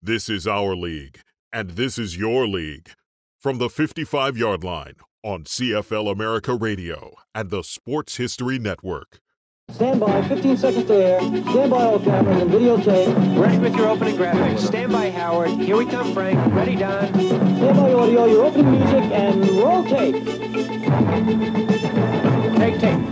This is our league, and this is your league. From the 55-yard line on CFL America Radio and the Sports History Network. Stand by, 15 seconds to air. Stand by all cameras and videotape. Ready with your opening graphics. Stand by, Howard. Here we come, Frank. Ready, Don. Stand by audio, your opening music, and roll tape. Take tape.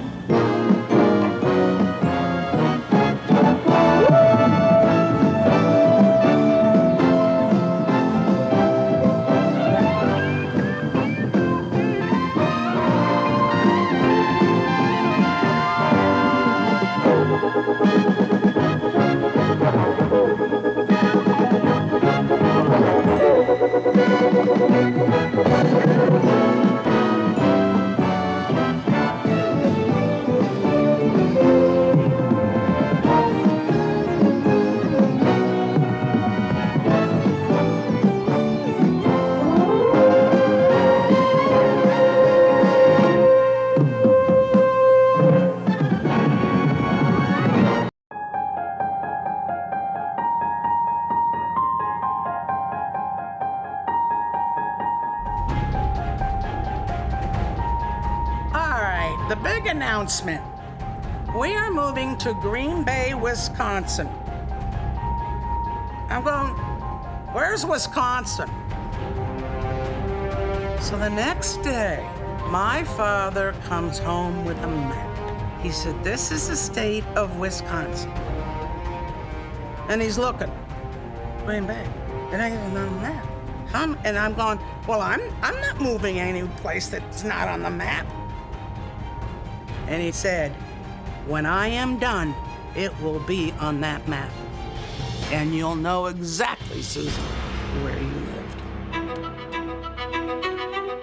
The big announcement. We are moving to Green Bay, Wisconsin. I'm going, where's Wisconsin? So the next day, my father comes home with a map. He said, this is the state of Wisconsin. And he's looking, Green Bay, it ain't on the map. And I'm going, well, I'm not moving any place that's not on the map. And he said, when I am done, it will be on that map. And you'll know exactly, Susan, where you lived.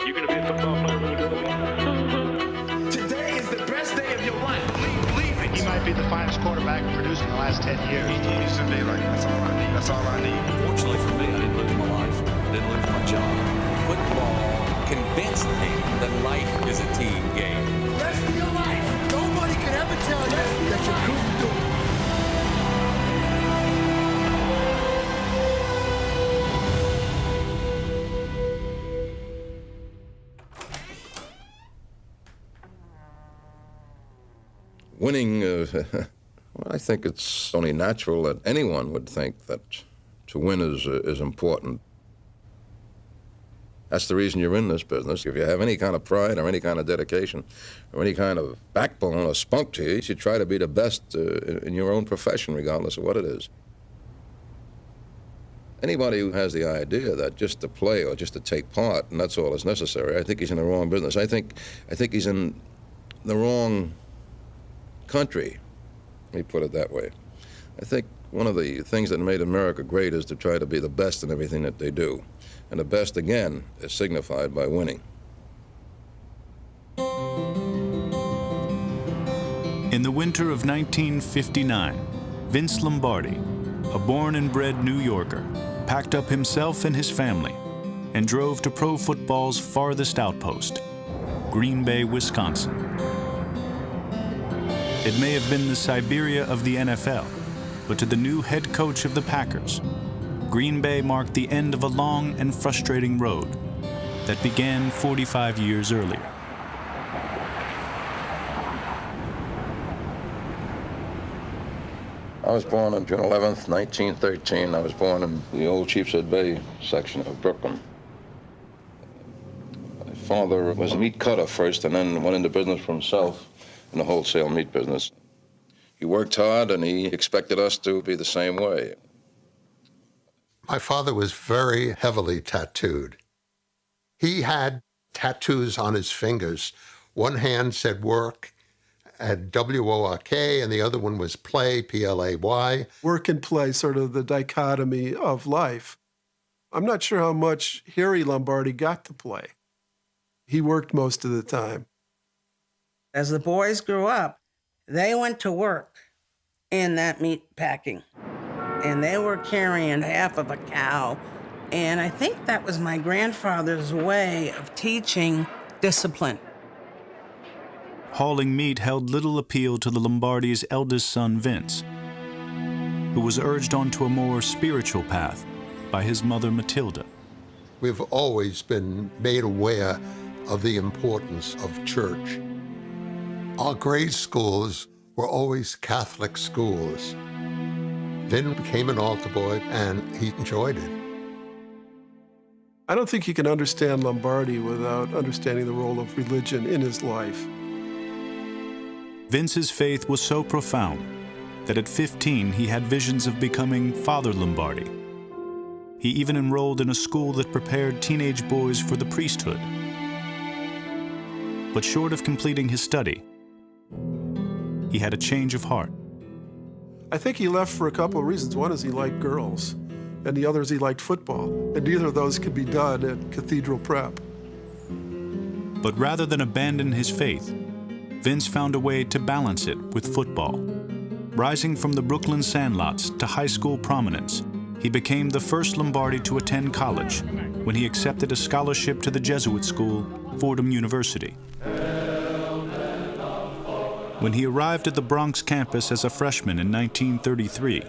You're going to be a football player when you grow up. Today is the best day of your life. Believe it. He might be the finest quarterback produced in the last 10 years. He should be like, that's all I need. That's all I need. Fortunately for me, I didn't lose my life. I didn't lose my job. Football convinced me that life is a team game. Rest of your life. Nobody can ever tell you that you couldn't do it. Winning, well, I think it's only natural that anyone would think that to win is important. That's the reason you're in this business. If you have any kind of pride or any kind of dedication or any kind of backbone or spunk to you, you should try to be the best in your own profession, regardless of what it is. Anybody who has the idea that just to play or just to take part and that's all that's necessary, I think he's in the wrong business. I think he's in the wrong country. Let me put it that way. I think one of the things that made America great is to try to be the best in everything that they do. And the best, again, is signified by winning. In the winter of 1959, Vince Lombardi, a born and bred New Yorker, packed up himself and his family and drove to pro football's farthest outpost, Green Bay, Wisconsin. It may have been the Siberia of the NFL, but to the new head coach of the Packers, Green Bay marked the end of a long and frustrating road that began 45 years earlier. I was born on June 11th, 1913. I was born in the old Sheepshead Bay section of Brooklyn. My father was a meat cutter first and then went into business for himself in the wholesale meat business. He worked hard and he expected us to be the same way. My father was very heavily tattooed. He had tattoos on his fingers. One hand said work, had W-O-R-K, and the other one was play, P-L-A-Y. Work and play, sort of the dichotomy of life. I'm not sure how much Harry Lombardi got to play. He worked most of the time. As the boys grew up, they went to work in that meat packing. And they were carrying half of a cow. And I think that was my grandfather's way of teaching discipline. Hauling meat held little appeal to the Lombardi's eldest son, Vince, who was urged onto a more spiritual path by his mother, Matilda. We've always been made aware of the importance of church. Our grade schools were always Catholic schools. Vin became an altar boy, and he enjoyed it. I don't think you can understand Lombardi without understanding the role of religion in his life. Vince's faith was so profound that at 15 he had visions of becoming Father Lombardi. He even enrolled in a school that prepared teenage boys for the priesthood. But short of completing his study, he had a change of heart. I think he left for a couple of reasons. One is he liked girls, and the other is he liked football. And neither of those could be done at Cathedral Prep. But rather than abandon his faith, Vince found a way to balance it with football. Rising from the Brooklyn Sandlots to high school prominence, he became the first Lombardi to attend college when he accepted a scholarship to the Jesuit school, Fordham University. When he arrived at the Bronx campus as a freshman in 1933,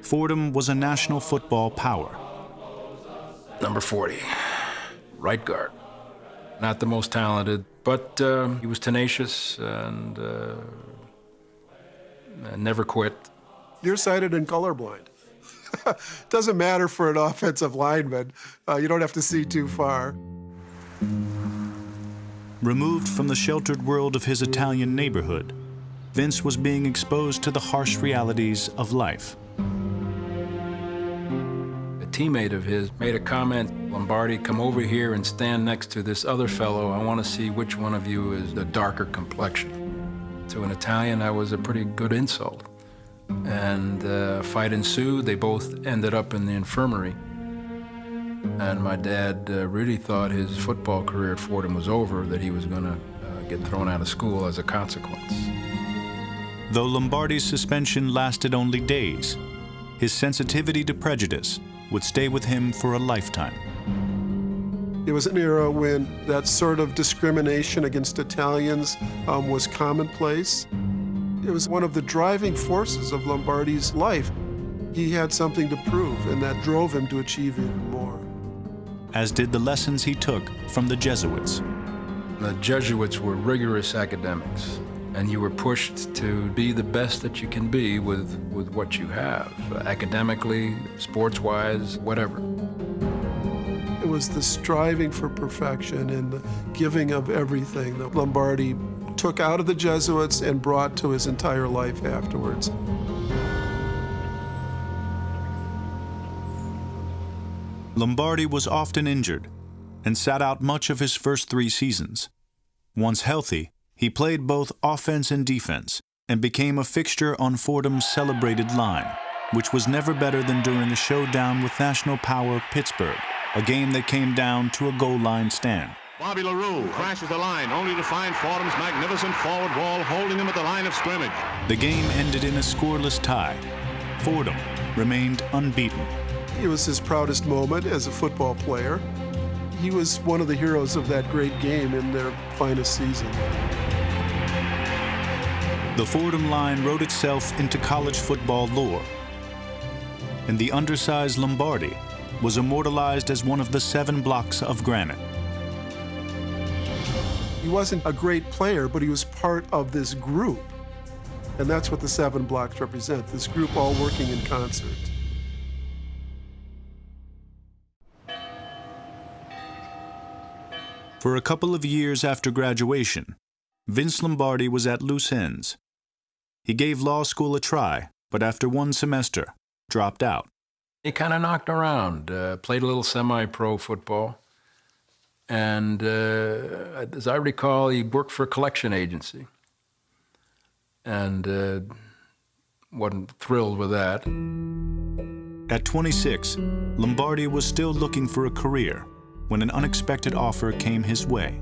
Fordham was a national football power. Number 40, right guard. Not the most talented, but he was tenacious and never quit. Nearsighted and colorblind. Doesn't matter for an offensive lineman. You don't have to see too far. Removed from the sheltered world of his Italian neighborhood, Vince was being exposed to the harsh realities of life. A teammate of his made a comment, "Lombardi, come over here and stand next to this other fellow. I want to see which one of you is the darker complexion." To an Italian, that was a pretty good insult. And a fight ensued. They both ended up in the infirmary. And my dad really thought his football career at Fordham was over, that he was going to get thrown out of school as a consequence. Though Lombardi's suspension lasted only days, his sensitivity to prejudice would stay with him for a lifetime. It was an era when that sort of discrimination against Italians was commonplace. It was one of the driving forces of Lombardi's life. He had something to prove, and that drove him to achieve even more. As did the lessons he took from the Jesuits. The Jesuits were rigorous academics, and you were pushed to be the best that you can be with what you have, academically, sports-wise, whatever. It was the striving for perfection and the giving of everything that Lombardi took out of the Jesuits and brought to his entire life afterwards. Lombardi was often injured and sat out much of his first 3 seasons. Once healthy, he played both offense and defense and became a fixture on Fordham's celebrated line, which was never better than during a showdown with national power Pittsburgh, a game that came down to a goal line stand. Bobby LaRue crashes the line, only to find Fordham's magnificent forward wall holding him at the line of scrimmage. The game ended in a scoreless tie. Fordham remained unbeaten. It was his proudest moment as a football player. He was one of the heroes of that great game in their finest season. The Fordham line wrote itself into college football lore, and the undersized Lombardi was immortalized as one of the 7 blocks of granite. He wasn't a great player, but he was part of this group. And that's what the 7 blocks represent, this group all working in concert. For a couple of years after graduation, Vince Lombardi was at loose ends. He gave law school a try, but after 1 semester, dropped out. He kind of knocked around, played a little semi-pro football. And as I recall, he worked for a collection agency. And wasn't thrilled with that. At 26, Lombardi was still looking for a career when an unexpected offer came his way.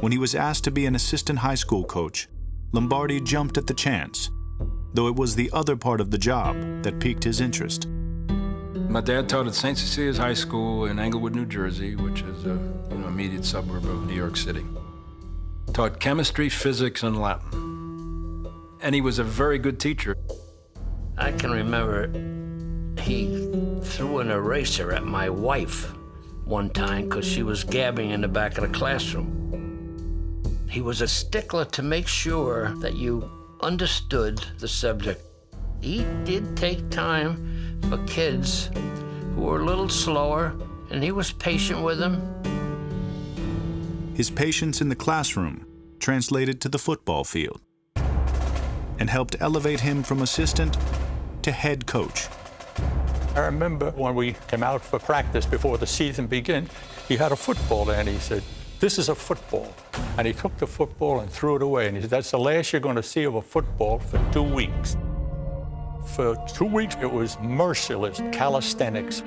When he was asked to be an assistant high school coach, Lombardi jumped at the chance, though it was the other part of the job that piqued his interest. My dad taught at St. Cecilia's High School in Englewood, New Jersey, which is an immediate suburb of New York City. Taught chemistry, physics, and Latin. And he was a very good teacher. I can remember He threw an eraser at my wife one time because she was gabbing in the back of the classroom. He was a stickler to make sure that you understood the subject. He did take time for kids who were a little slower, and he was patient with them. His patience in the classroom translated to the football field and helped elevate him from assistant to head coach. I remember when we came out for practice before the season began, he had a football there, and he said, "This is a football." And he took the football and threw it away. And he said, "That's the last you're going to see of a football for 2 weeks." For 2 weeks, it was merciless calisthenics.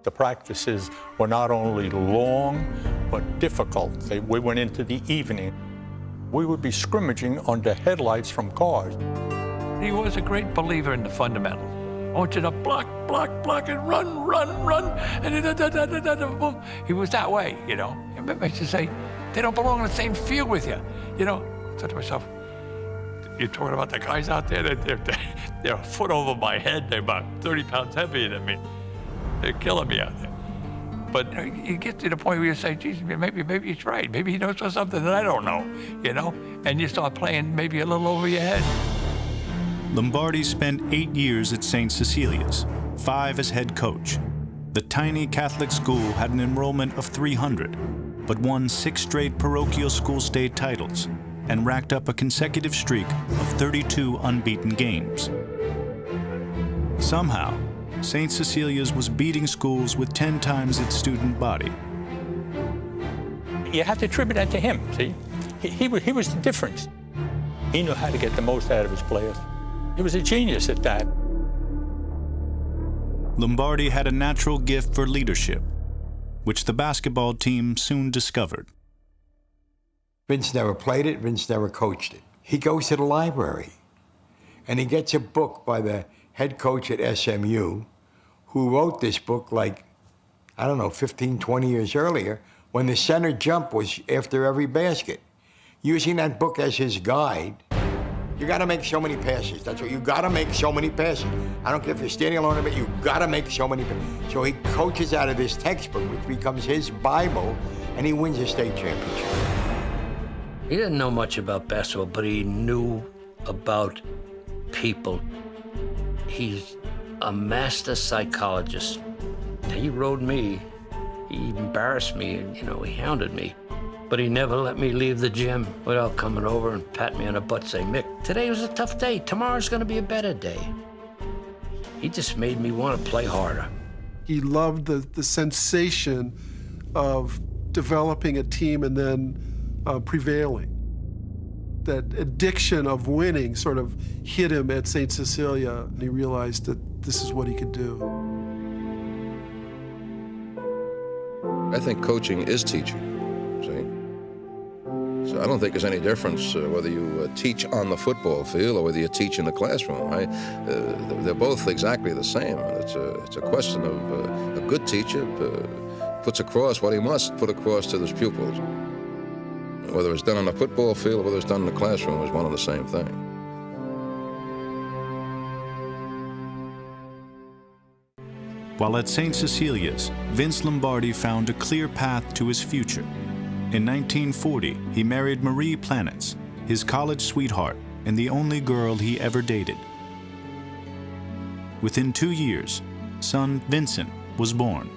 The practices were not only long, but difficult. We went into the evening. We would be scrimmaging under headlights from cars. He was a great believer in the fundamentals. I want you to block, block, block, and run, run, run, and boom. He was that way, you know. It makes you say, they don't belong in the same field with you, you know. I thought to myself, you're talking about the guys out there, they're a foot over my head, they're about 30 pounds heavier than me. They're killing me out there. But you get to the point where you say, geez, maybe he's right. Maybe he knows something that I don't know, you know? And you start playing maybe a little over your head. Lombardi spent 8 years at St. Cecilia's, 5 as head coach. The tiny Catholic school had an enrollment of 300, but won 6 straight parochial school state titles and racked up a consecutive streak of 32 unbeaten games. Somehow, St. Cecilia's was beating schools with 10 times its student body. You have to attribute that to him, see? He was the difference. He knew how to get the most out of his players. He was a genius at that. Lombardi had a natural gift for leadership, which the basketball team soon discovered. Vince never played it, Vince never coached it. He goes to the library, and he gets a book by the head coach at SMU, who wrote this book like, I don't know, 15, 20 years earlier, when the center jump was after every basket. Using that book as his guide, you gotta make so many passes. That's what, you gotta make so many passes. I don't care if you're standing alone, but you gotta make so many passes. So he coaches out of this textbook, which becomes his Bible, and he wins a state championship. He didn't know much about basketball, but he knew about people. He's a master psychologist. He rode me, he embarrassed me, and, you know, he hounded me. But he never let me leave the gym without coming over and pat me on the butt saying, "Mick, today was a tough day. Tomorrow's gonna be a better day." He just made me want to play harder. He loved the sensation of developing a team and then prevailing. That addiction of winning sort of hit him at St. Cecilia, and he realized that this is what he could do. I think coaching is teaching, see? So I don't think there's any difference whether you teach on the football field or whether you teach in the classroom. They're both exactly the same. It's a question of a good teacher puts across what he must put across to his pupils. Whether it's done on the football field or whether it's done in the classroom is one and the same thing. While at St. Cecilia's, Vince Lombardi found a clear path to his future. In 1940, he married Marie Planitz, his college sweetheart and the only girl he ever dated. Within 2 years, son Vincent was born.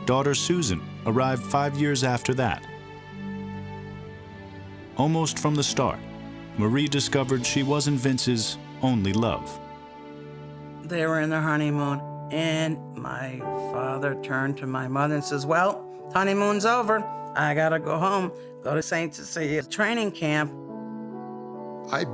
Daughter Susan arrived 5 years after that. Almost from the start, Marie discovered she wasn't Vince's only love. They were in their honeymoon, and my father turned to my mother and says, "Well, honeymoon's over. I gotta go home, go to St. Cecilia's training camp." I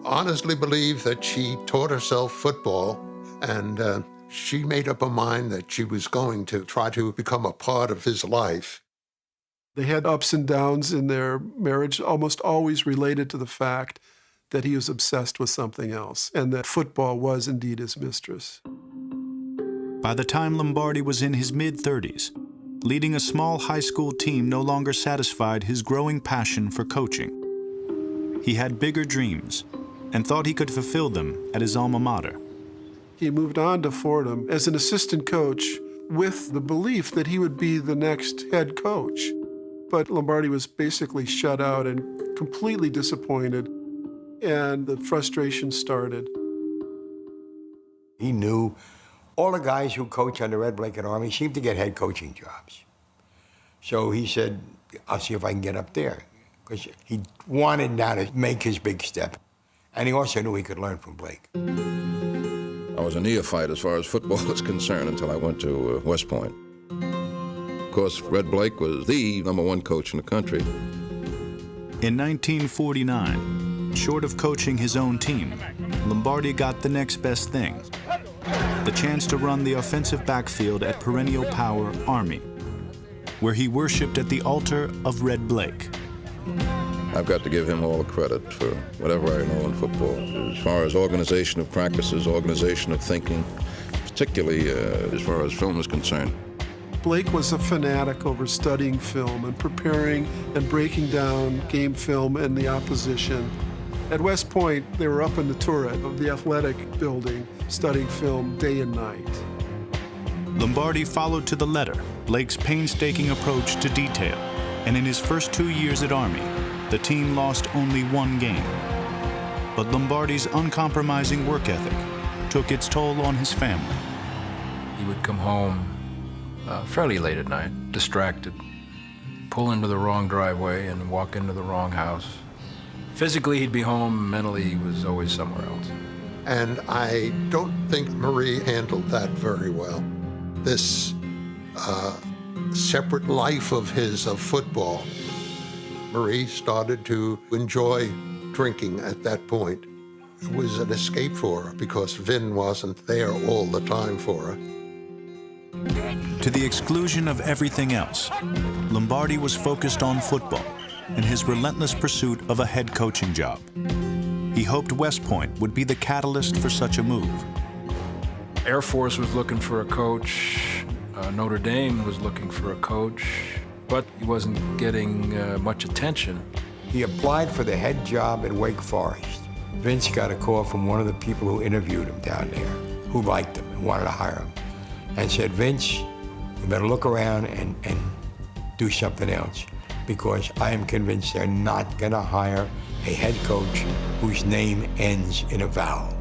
honestly believe that she taught herself football, and she made up her mind that she was going to try to become a part of his life. They had ups and downs in their marriage, almost always related to the fact that he was obsessed with something else, and that football was indeed his mistress. By the time Lombardi was in his mid-30s, leading a small high school team no longer satisfied his growing passion for coaching. He had bigger dreams and thought he could fulfill them at his alma mater. He moved on to Fordham as an assistant coach with the belief that he would be the next head coach. But Lombardi was basically shut out and completely disappointed, and the frustration started. He knew all the guys who coach on the Red Blanket Army seemed to get head coaching jobs. So he said, I'll see if I can get up there, because he wanted now to make his big step. And he also knew he could learn from Blake. I was a neophyte as far as football was concerned until I went to West Point. Of course, Red Blake was the #1 coach in the country. In 1949, short of coaching his own team, Lombardi got the next best thing, the chance to run the offensive backfield at perennial power Army, where he worshipped at the altar of Red Blake. I've got to give him all the credit for whatever I know in football. As far as organization of practices, organization of thinking, particularly as far as film is concerned. Blake was a fanatic over studying film and preparing and breaking down game film and the opposition. At West Point, they were up in the turret of the athletic building, studying film day and night. Lombardi followed to the letter Blake's painstaking approach to detail, and in his first 2 years at Army, the team lost only 1 game. But Lombardi's uncompromising work ethic took its toll on his family. He would come home fairly late at night, distracted, pull into the wrong driveway and walk into the wrong house. Physically, he'd be home. Mentally, he was always somewhere else. And I don't think Marie handled that very well. This separate life of his, of football. Marie started to enjoy drinking at that point. It was an escape for her because Vin wasn't there all the time for her. To the exclusion of everything else, Lombardi was focused on football and his relentless pursuit of a head coaching job. He hoped West Point would be the catalyst for such a move. Air Force was looking for a coach. Notre Dame was looking for a coach, but he wasn't getting much attention. He applied for the head job at Wake Forest. Vince got a call from one of the people who interviewed him down there, who liked him and wanted to hire him, and said, Vince, you better look around and do something else, because I am convinced they're not gonna hire a head coach whose name ends in a vowel.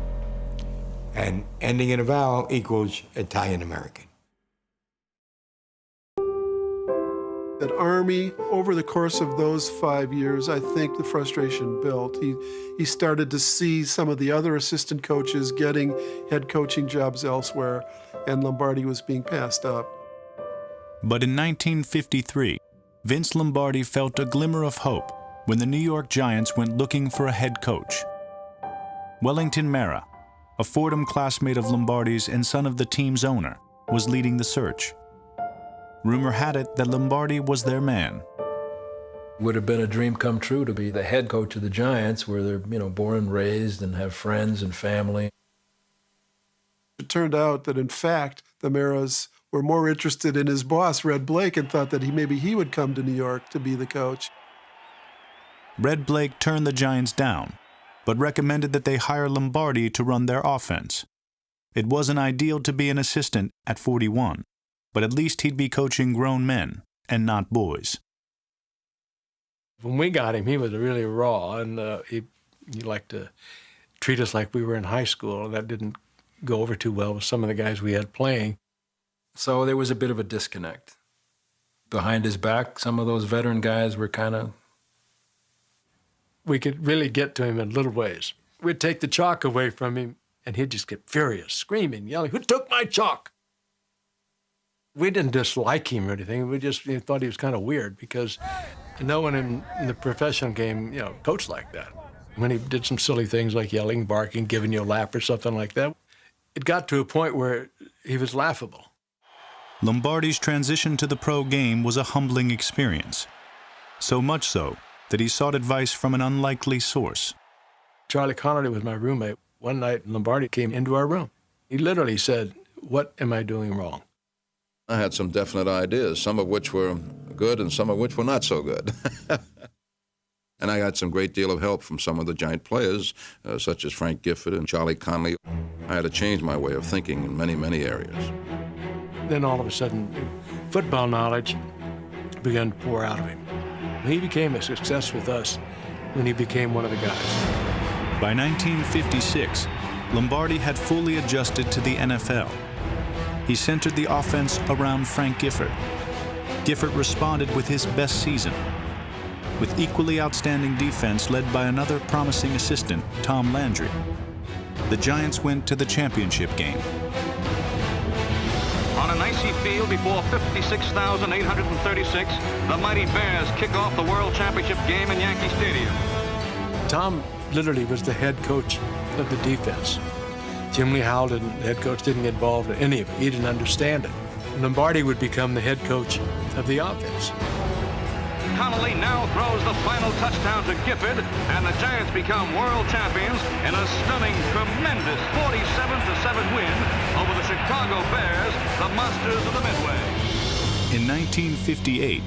And ending in a vowel equals Italian-American. At Army, over the course of those 5 years, I think the frustration built. He started to see some of the other assistant coaches getting head coaching jobs elsewhere, and Lombardi was being passed up. But in 1953, Vince Lombardi felt a glimmer of hope when the New York Giants went looking for a head coach. Wellington Mara, a Fordham classmate of Lombardi's and son of the team's owner, was leading the search. Rumor had it that Lombardi was their man. It would have been a dream come true to be the head coach of the Giants, where they're, born and raised and have friends and family. It turned out that, in fact, the Maras were more interested in his boss, Red Blake, and thought that maybe he would come to New York to be the coach. Red Blake turned the Giants down, but recommended that they hire Lombardi to run their offense. It wasn't ideal to be an assistant at 41, but at least he'd be coaching grown men and not boys. When we got him, he was really raw, and he liked to treat us like we were in high school, and that didn't go over too well with some of the guys we had playing. So there was a bit of a disconnect. Behind his back, some of those veteran guys were kind of... We could really get to him in little ways. We'd take the chalk away from him, and he'd just get furious, screaming, yelling, "Who took my chalk?" We didn't dislike him or anything. We just thought he was kind of weird, because no one in the professional game, coached like that. When he did some silly things like yelling, barking, giving you a lap or something like that, it got to a point where he was laughable. Lombardi's transition to the pro game was a humbling experience. So much so that he sought advice from an unlikely source. Charlie Connolly was my roommate. One night, Lombardi came into our room. He literally said, "What am I doing wrong?" I had some definite ideas, some of which were good and some of which were not so good. And I got some great deal of help from some of the Giant players, such as Frank Gifford and Charlie Connolly. I had to change my way of thinking in many, many areas. Then all of a sudden, football knowledge began to pour out of him. He became a success with us when he became one of the guys. By 1956, Lombardi had fully adjusted to the NFL. He centered the offense around Frank Gifford. Gifford responded with his best season. With equally outstanding defense led by another promising assistant, Tom Landry, the Giants went to the championship game. On an icy field before 56,836, the mighty Bears kick off the World Championship game in Yankee Stadium. Tom literally was the head coach of the defense. Jim Lee Howell, the head coach, didn't get involved in any of it. He didn't understand it. Lombardi would become the head coach of the offense. Connolly now throws the final touchdown to Gifford, and the Giants become world champions in a stunning, tremendous 47-7 win over the Chicago Bears, the monsters of the Midway. In 1958,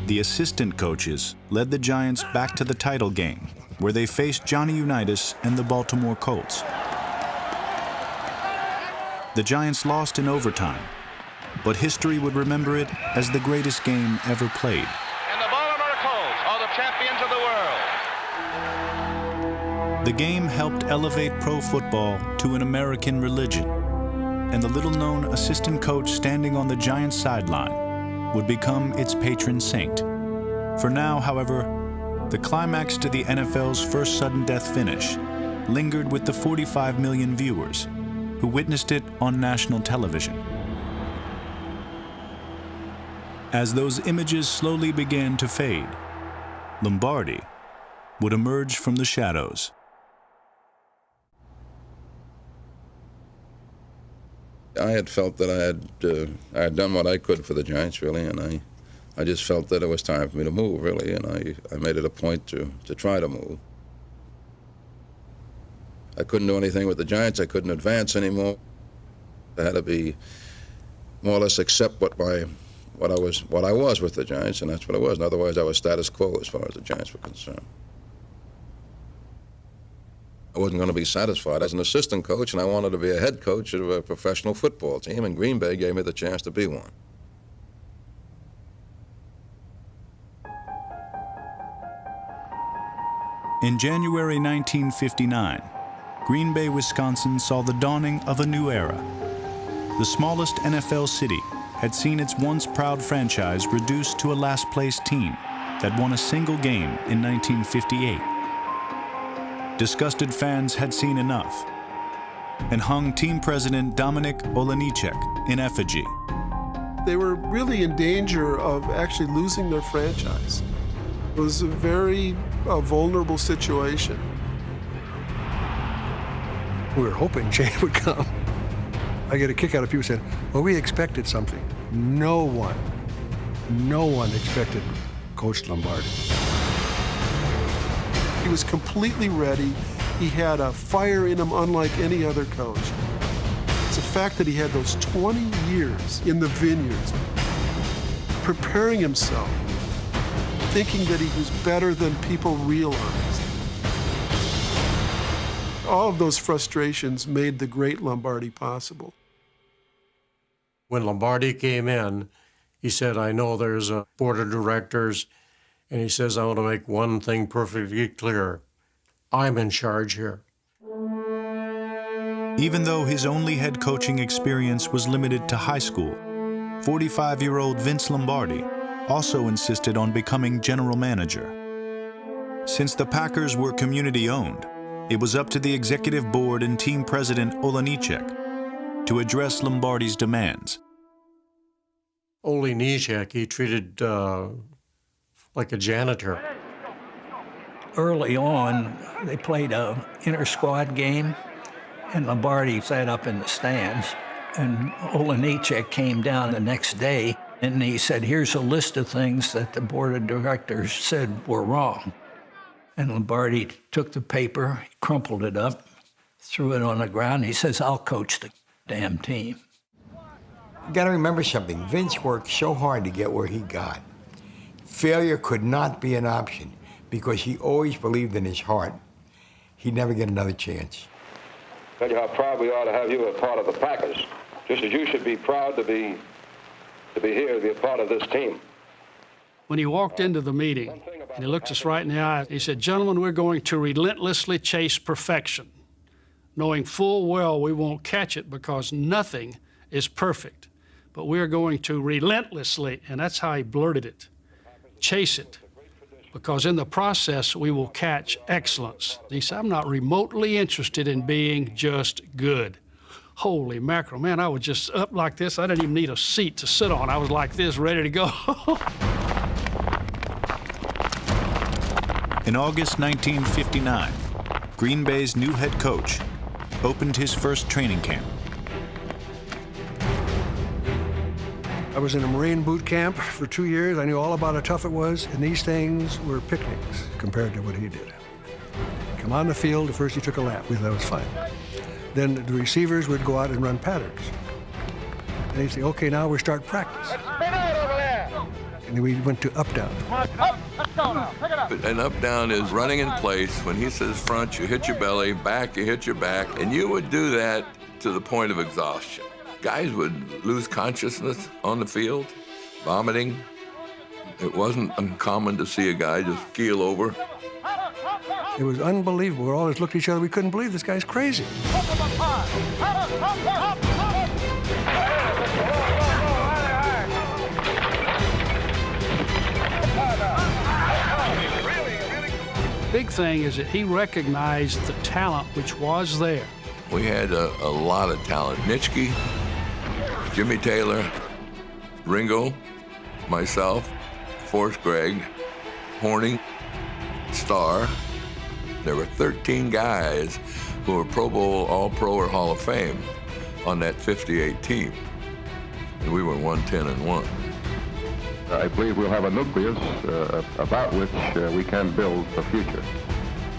the assistant coaches led the Giants back to the title game, where they faced Johnny Unitas and the Baltimore Colts. The Giants lost in overtime, but history would remember it as the greatest game ever played. And the Baltimore Colts are the champions of the world. The game helped elevate pro football to an American religion, and the little-known assistant coach standing on the Giants' sideline would become its patron saint. For now, however, the climax to the NFL's first sudden death finish lingered with the 45 million viewers who witnessed it on national television. As those images slowly began to fade, Lombardi would emerge from the shadows. I had felt that I had done what I could for the Giants, really, and I just felt that it was time for me to move, really, and I made it a point to try to move. I couldn't do anything with the Giants. I couldn't advance anymore. I had to be more or less accept what I was with the Giants, and that's what it was. And otherwise, I was status quo as far as the Giants were concerned. I wasn't going to be satisfied as an assistant coach, and I wanted to be a head coach of a professional football team, and Green Bay gave me the chance to be one. In January 1959, Green Bay, Wisconsin saw the dawning of a new era. The smallest NFL city had seen its once proud franchise reduced to a last-place team that won a single game in 1958. Disgusted fans had seen enough and hung team president Dominik Olejniczak in effigy. They were really in danger of actually losing their franchise. It was a very vulnerable situation. We were hoping change would come. I get a kick out of people saying, well, we expected something. No one expected Coach Lombardi. He was completely ready. He had a fire in him unlike any other coach. It's the fact that he had those 20 years in the vineyards, preparing himself, thinking that he was better than people realized. All of those frustrations made the great Lombardi possible. When Lombardi came in, he said, I know there's a board of directors, and he says, I want to make one thing perfectly clear. I'm in charge here. Even though his only head coaching experience was limited to high school, 45-year-old Vince Lombardi also insisted on becoming general manager. Since the Packers were community-owned, it was up to the executive board and team president Olejniczak to address Lombardi's demands. Olejniczak, he treated like a janitor. Early on, they played a inter-squad game, and Lombardi sat up in the stands, and Olejniczak came down the next day, and he said, here's a list of things that the board of directors said were wrong. And Lombardi took the paper, crumpled it up, threw it on the ground. He says, I'll coach the damn team. You got to remember something. Vince worked so hard to get where he got. Failure could not be an option because he always believed in his heart he'd never get another chance. tell you how proud we are to have you a part of the Packers, just as you should be proud to be here, to be a part of this team. When he walked into the meeting and he looked us right in the eye, he said, "Gentlemen, we're going to relentlessly chase perfection, knowing full well we won't catch it because nothing is perfect. But we're going to relentlessly," and that's how he blurted it, "chase it, because in the process we will catch excellence." He said, "I'm not remotely interested in being just good." Holy mackerel, man, I was just up like this. I didn't even need a seat to sit on. I was like this, ready to go. In August 1959, Green Bay's new head coach opened his first training camp. I was in a Marine boot camp for 2 years. I knew all about how tough it was, and these things were picnics compared to what he did. Come on the field, at first he took a lap. We thought it was fine. Then the receivers would go out and run patterns. And he'd say, "Okay, now we're starting practice." And then we went to up-down. And up-down is running in place. When he says front, you hit your belly, back, you hit your back. And you would do that to the point of exhaustion. Guys would lose consciousness on the field, vomiting. It wasn't uncommon to see a guy just keel over. It was unbelievable. We all just looked at each other. We couldn't believe this guy's crazy. Big thing is that he recognized the talent which was there. We had a lot of talent. Nitschke, Jimmy Taylor, Ringo, myself, Forrest Gregg, Horning, Starr. There were 13 guys who were Pro Bowl, All-Pro, or Hall of Fame on that 58 team. And we were 110-1. I believe we'll have a nucleus about which we can build the future.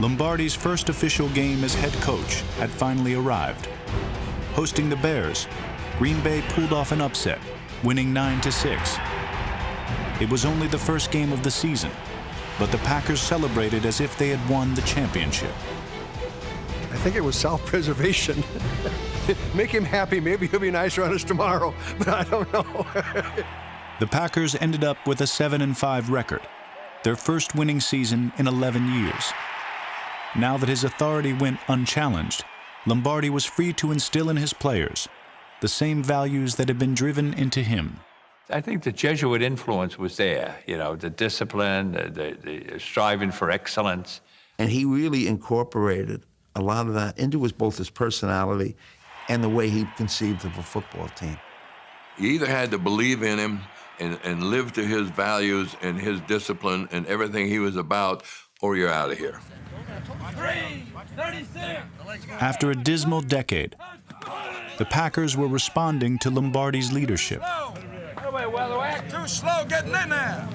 Lombardi's first official game as head coach had finally arrived. Hosting the Bears, Green Bay pulled off an upset, winning 9-6. It was only the first game of the season, but the Packers celebrated as if they had won the championship. I think it was self-preservation. Make him happy. Maybe he'll be nicer on us tomorrow, but I don't know. The Packers ended up with a 7-5 record, their first winning season in 11 years. Now that his authority went unchallenged, Lombardi was free to instill in his players the same values that had been driven into him. I think the Jesuit influence was there, you know, the discipline, the striving for excellence. And he really incorporated a lot of that into both his personality and the way he conceived of a football team. You either had to believe in him and live to his values and his discipline and everything he was about, or you're out of here. After a dismal decade, the Packers were responding to Lombardi's leadership. Too slow getting in there.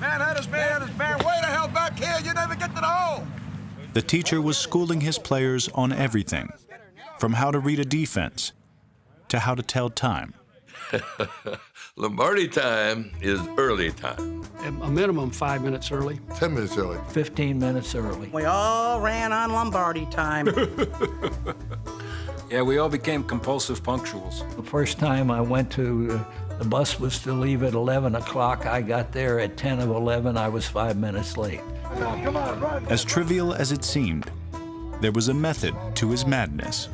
Man had his man way the hell back here. You never get to the hole. The teacher was schooling his players on everything, from how to read a defense to how to tell time. Lombardi time is early time. A minimum 5 minutes early. 10 minutes early. 15 minutes early. We all ran on Lombardi time. Yeah, we all became compulsive punctuals. The first time I went to, the bus was to leave at 11 o'clock. I got there at 10 of 11. I was 5 minutes late. Come on, run. As trivial as it seemed, there was a method to his madness.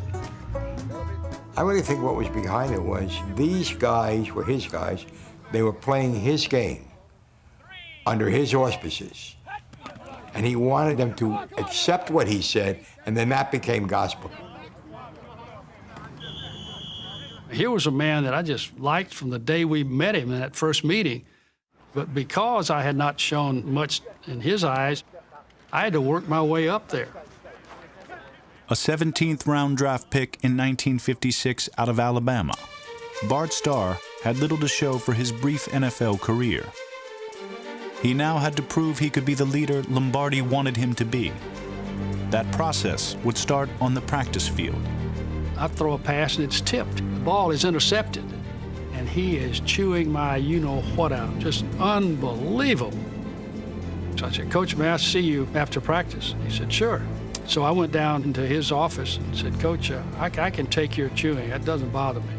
I really think what was behind it was these guys were his guys. They were playing his game under his auspices. And he wanted them to accept what he said, and then that became gospel. Here was a man that I just liked from the day we met him in that first meeting. But because I had not shown much in his eyes, I had to work my way up there. A 17th round draft pick in 1956 out of Alabama, Bart Starr had little to show for his brief NFL career. He now had to prove he could be the leader Lombardi wanted him to be. That process would start on the practice field. I throw a pass and it's tipped. The ball is intercepted. And he is chewing my you-know-what out. Just unbelievable. So I said, "Coach, may I see you after practice?" He said, "Sure." So I went down into his office and said, Coach, I can take your chewing. That doesn't bother me.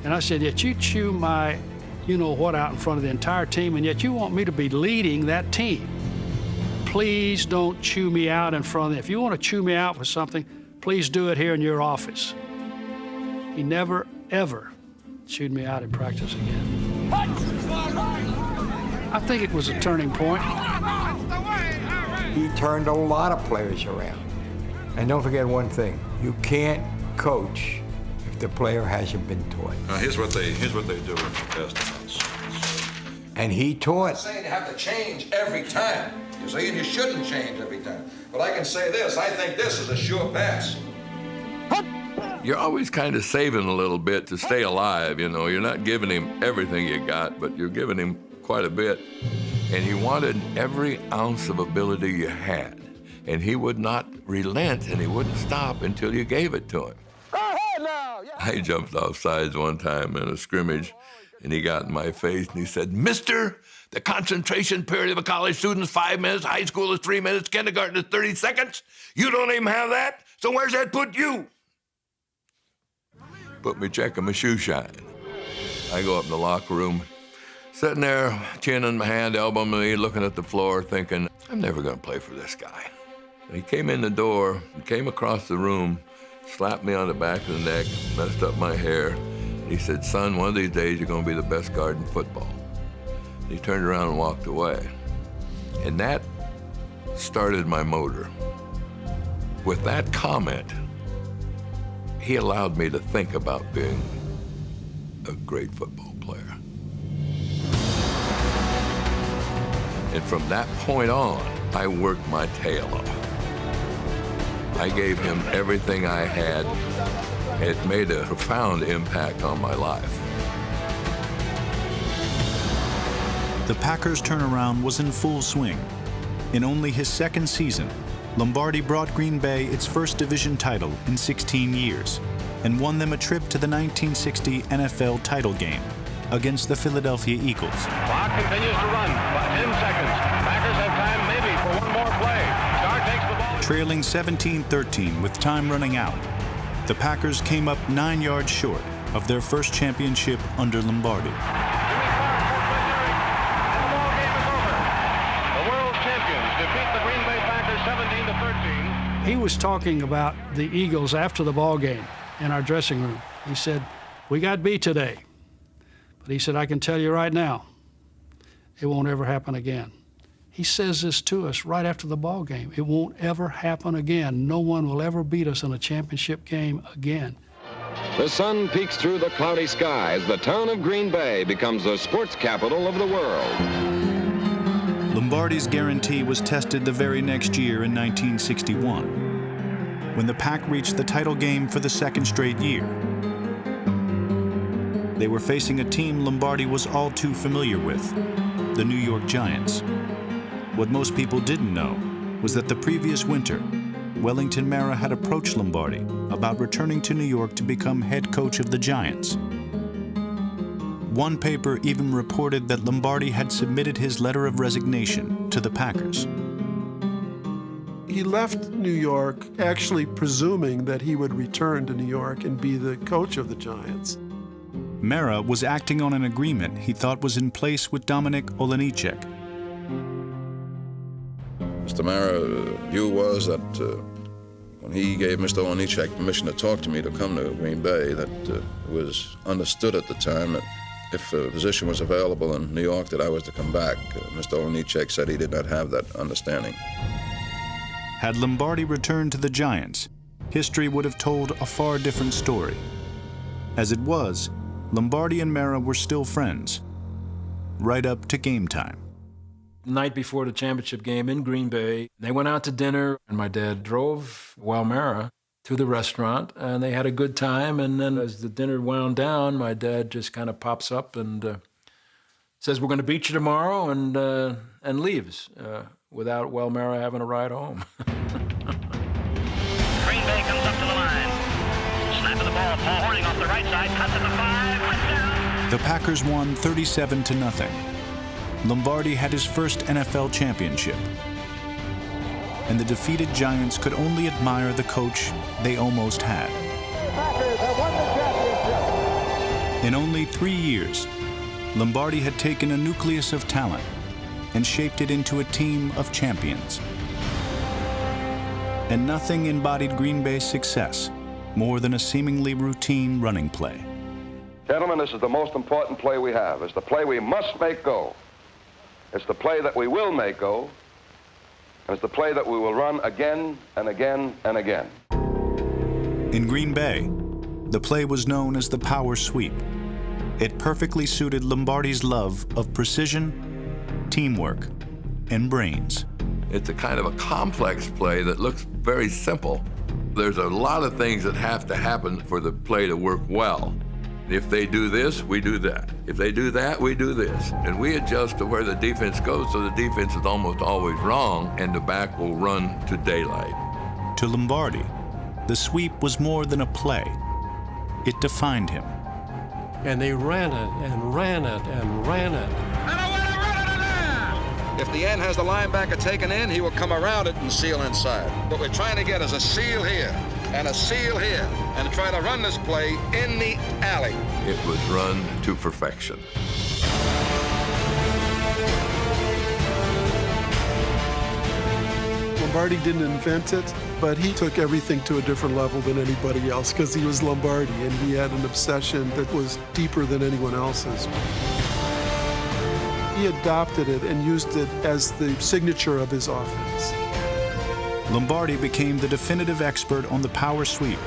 And I said, yet you chew my you-know-what out in front of the entire team, and yet you want me to be leading that team. Please don't chew me out in front of them. If you want to chew me out for something, please do it here in your office. He never, ever chewed me out in practice again. I think it was a turning point. He turned a lot of players around. And don't forget one thing, you can't coach if the player hasn't been taught. Here's what they do in the past defense. And he taught. I'm saying you have to change every time. You see, and you shouldn't change every time. But I can say this, I think this is a sure pass. You're always kind of saving a little bit to stay alive, you know. You're not giving him everything you got, but you're giving him quite a bit. And he wanted every ounce of ability you had. And he would not relent, and he wouldn't stop until you gave it to him. I jumped off sides one time in a scrimmage, and he got in my face, and he said, Mister, the concentration period of a college student is 5 minutes, high school is 3 minutes, kindergarten is 30 seconds. You don't even have that, so where's that put you? Put me checking my shoe shine. I go up in the locker room, sitting there, chin in my hand, elbow in my knee, looking at the floor, thinking, I'm never gonna play for this guy. And he came in the door, came across the room, slapped me on the back of the neck, messed up my hair. And he said, son, one of these days you're gonna be the best guard in football. And he turned around and walked away. And that started my motor. With that comment, he allowed me to think about being a great football player. And from that point on, I worked my tail off. I gave him everything I had. It made a profound impact on my life. The Packers' turnaround was in full swing. In only his second season, Lombardi brought Green Bay its first division title in 16 years and won them a trip to the 1960 NFL title game against the Philadelphia Eagles. Clock continues to run. 10 seconds. Packers have time maybe for one more play. Star takes the ball. Trailing 17-13 with time running out, the Packers came up 9 yards short of their first championship under Lombardi. He was talking about the Eagles after the ball game in our dressing room. He said, we got beat today. But he said, I can tell you right now, it won't ever happen again. He says this to us right after the ball game. It won't ever happen again. No one will ever beat us in a championship game again. The sun peeks through the cloudy sky as the town of Green Bay becomes the sports capital of the world. Lombardi's guarantee was tested the very next year in 1961, when the Pack reached the title game for the second straight year. They were facing a team Lombardi was all too familiar with, the New York Giants. What most people didn't know was that the previous winter, Wellington Mara had approached Lombardi about returning to New York to become head coach of the Giants. One paper even reported that Lombardi had submitted his letter of resignation to the Packers. He left New York actually presuming that he would return to New York and be the coach of the Giants. Mara was acting on an agreement he thought was in place with Dominik Olenicek. Mr. Mara's view was that when he gave Mr. Olenicek permission to talk to me to come to Green Bay, that it was understood at the time that if a position was available in New York that I was to come back. Mr. Olenicek said he did not have that understanding. Had Lombardi returned to the Giants, history would have told a far different story. As it was, Lombardi and Mara were still friends, right up to game time. The night before the championship game in Green Bay, they went out to dinner, and my dad drove Mara to the restaurant, and they had a good time. And then as the dinner wound down, my dad just kind of pops up and says, we're going to beat you tomorrow, and leaves without Mara having a ride home. Green Bay comes up to the line. Snap of the ball, Paul Hornung off the right side, cuts at the 5, touchdown. The Packers won 37-0. Lombardi had his first NFL championship. and the defeated Giants could only admire the coach they almost had. Packers have won the championship. In only 3 years, Lombardi had taken a nucleus of talent and shaped it into a team of champions. And nothing embodied Green Bay's success more than a seemingly routine running play. Gentlemen, this is the most important play we have. It's the play we must make go. It's the play that we will make go. And it's the play that we will run again and again and again. In Green Bay, the play was known as the power sweep. It perfectly suited Lombardi's love of precision, teamwork, and brains. It's a kind of a complex play that looks very simple. There's a lot of things that have to happen for the play to work well. If they do this, we do that. If they do that, we do this. And we adjust to where the defense goes, so the defense is almost always wrong, and the back will run to daylight. To Lombardi, the sweep was more than a play. It defined him. And they ran it and ran it and ran it. If the end has the linebacker taken in, he will come around it and seal inside. What we're trying to get is a seal here and a seal here, and try to run this play in the alley. It was run to perfection. Lombardi didn't invent it, but he took everything to a different level than anybody else because he was Lombardi, and he had an obsession that was deeper than anyone else's. He adopted it and used it as the signature of his offense. Lombardi became the definitive expert on the power sweep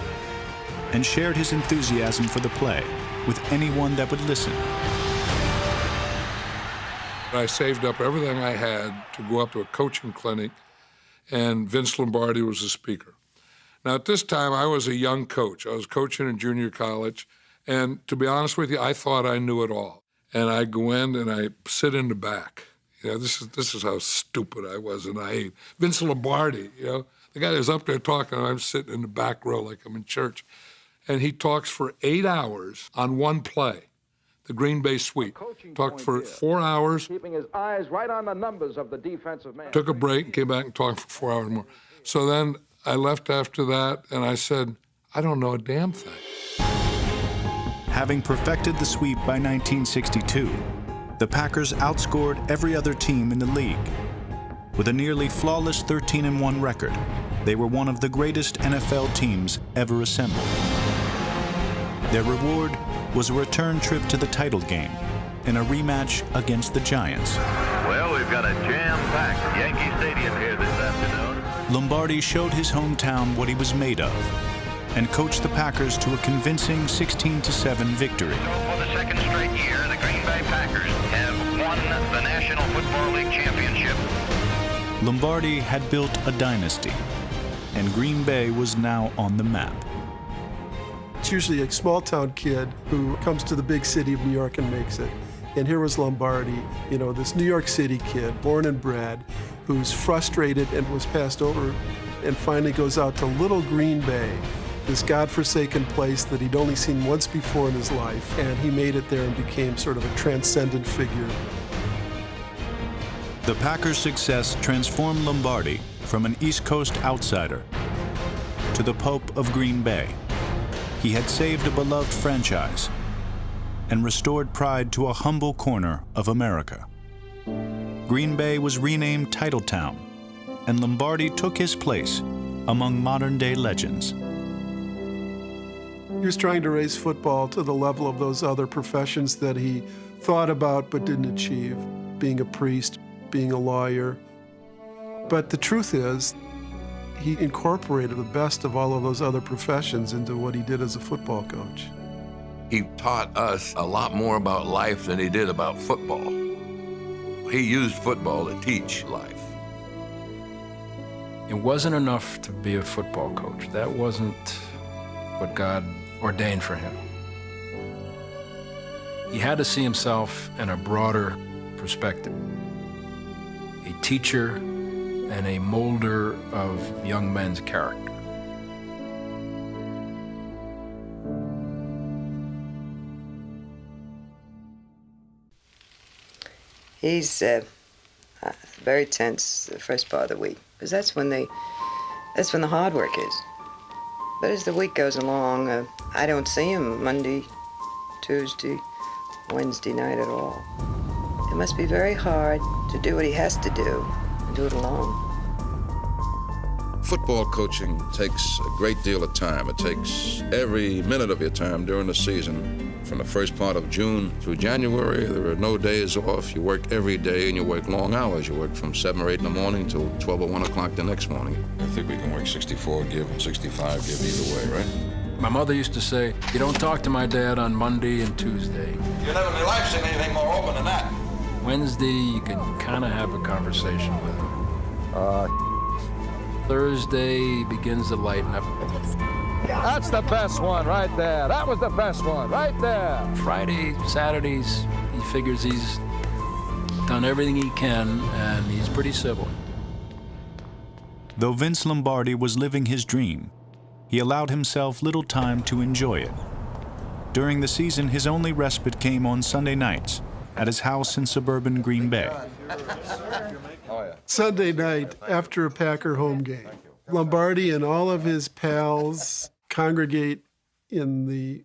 and shared his enthusiasm for the play with anyone that would listen. I saved up everything I had to go up to a coaching clinic, and Vince Lombardi was the speaker. Now, at this time, I was a young coach. I was coaching in junior college, and to be honest with you, I thought I knew it all. And I go in and I sit in the back. You know, this is how stupid I was and naive. Vince Lombardi, you know, the guy that's up there talking, and I'm sitting in the back row like I'm in church. And he talks for 8 hours on one play, the Green Bay sweep. Talked for 4 hours. Keeping his eyes right on the numbers of the defensive man. Took a break and came back and talked for 4 hours more. So then I left after that, and I said, I don't know a damn thing. Having perfected the sweep by 1962, the Packers outscored every other team in the league. With a nearly flawless 13-1 record, they were one of the greatest NFL teams ever assembled. Their reward was a return trip to the title game and a rematch against the Giants. Well, we've got a jam-packed Yankee Stadium here this afternoon. Lombardi showed his hometown what he was made of and coached the Packers to a convincing 16-7 victory. For the second straight year, the Green Bay Packers have won the National Football League championship. Lombardi had built a dynasty, and Green Bay was now on the map. It's usually a small-town kid who comes to the big city of New York and makes it. And here was Lombardi, you know, this New York City kid, born and bred, who's frustrated and was passed over, and finally goes out to little Green Bay, this godforsaken place that he'd only seen once before in his life, and he made it there and became sort of a transcendent figure. The Packers' success transformed Lombardi from an East Coast outsider to the Pope of Green Bay. He had saved a beloved franchise and restored pride to a humble corner of America. Green Bay was renamed Titletown, and Lombardi took his place among modern-day legends. He was trying to raise football to the level of those other professions that he thought about but didn't achieve, being a priest, being a lawyer. But the truth is, he incorporated the best of all of those other professions into what he did as a football coach. He taught us a lot more about life than he did about football. He used football to teach life. It wasn't enough to be a football coach. That wasn't what God ordained for him. He had to see himself in a broader perspective. A teacher and a molder of young men's character. He's very tense the first part of the week, because that's when the hard work is. But as the week goes along, I don't see him Monday, Tuesday, Wednesday night at all. It must be very hard to do what he has to do and do it alone. Football coaching takes a great deal of time. It takes every minute of your time during the season. From the first part of June through January, there are no days off. You work every day and you work long hours. You work from 7 or 8 in the morning till 12 or 1 o'clock the next morning. I think we can work 64 give and 65 give either way, right? My mother used to say, you don't talk to my dad on Monday and Tuesday. You never in your life seen anything more open than that. Wednesday, you can kind of have a conversation with him. Thursday begins to lighten up. That's the best one right there. That was the best one right there. Friday, Saturdays, he figures he's done everything he can, and he's pretty civil. Though Vince Lombardi was living his dream, he allowed himself little time to enjoy it. During the season, his only respite came on Sunday nights at his house in suburban Green Bay. Sunday night after a Packer home game, Lombardi and all of his pals congregate in the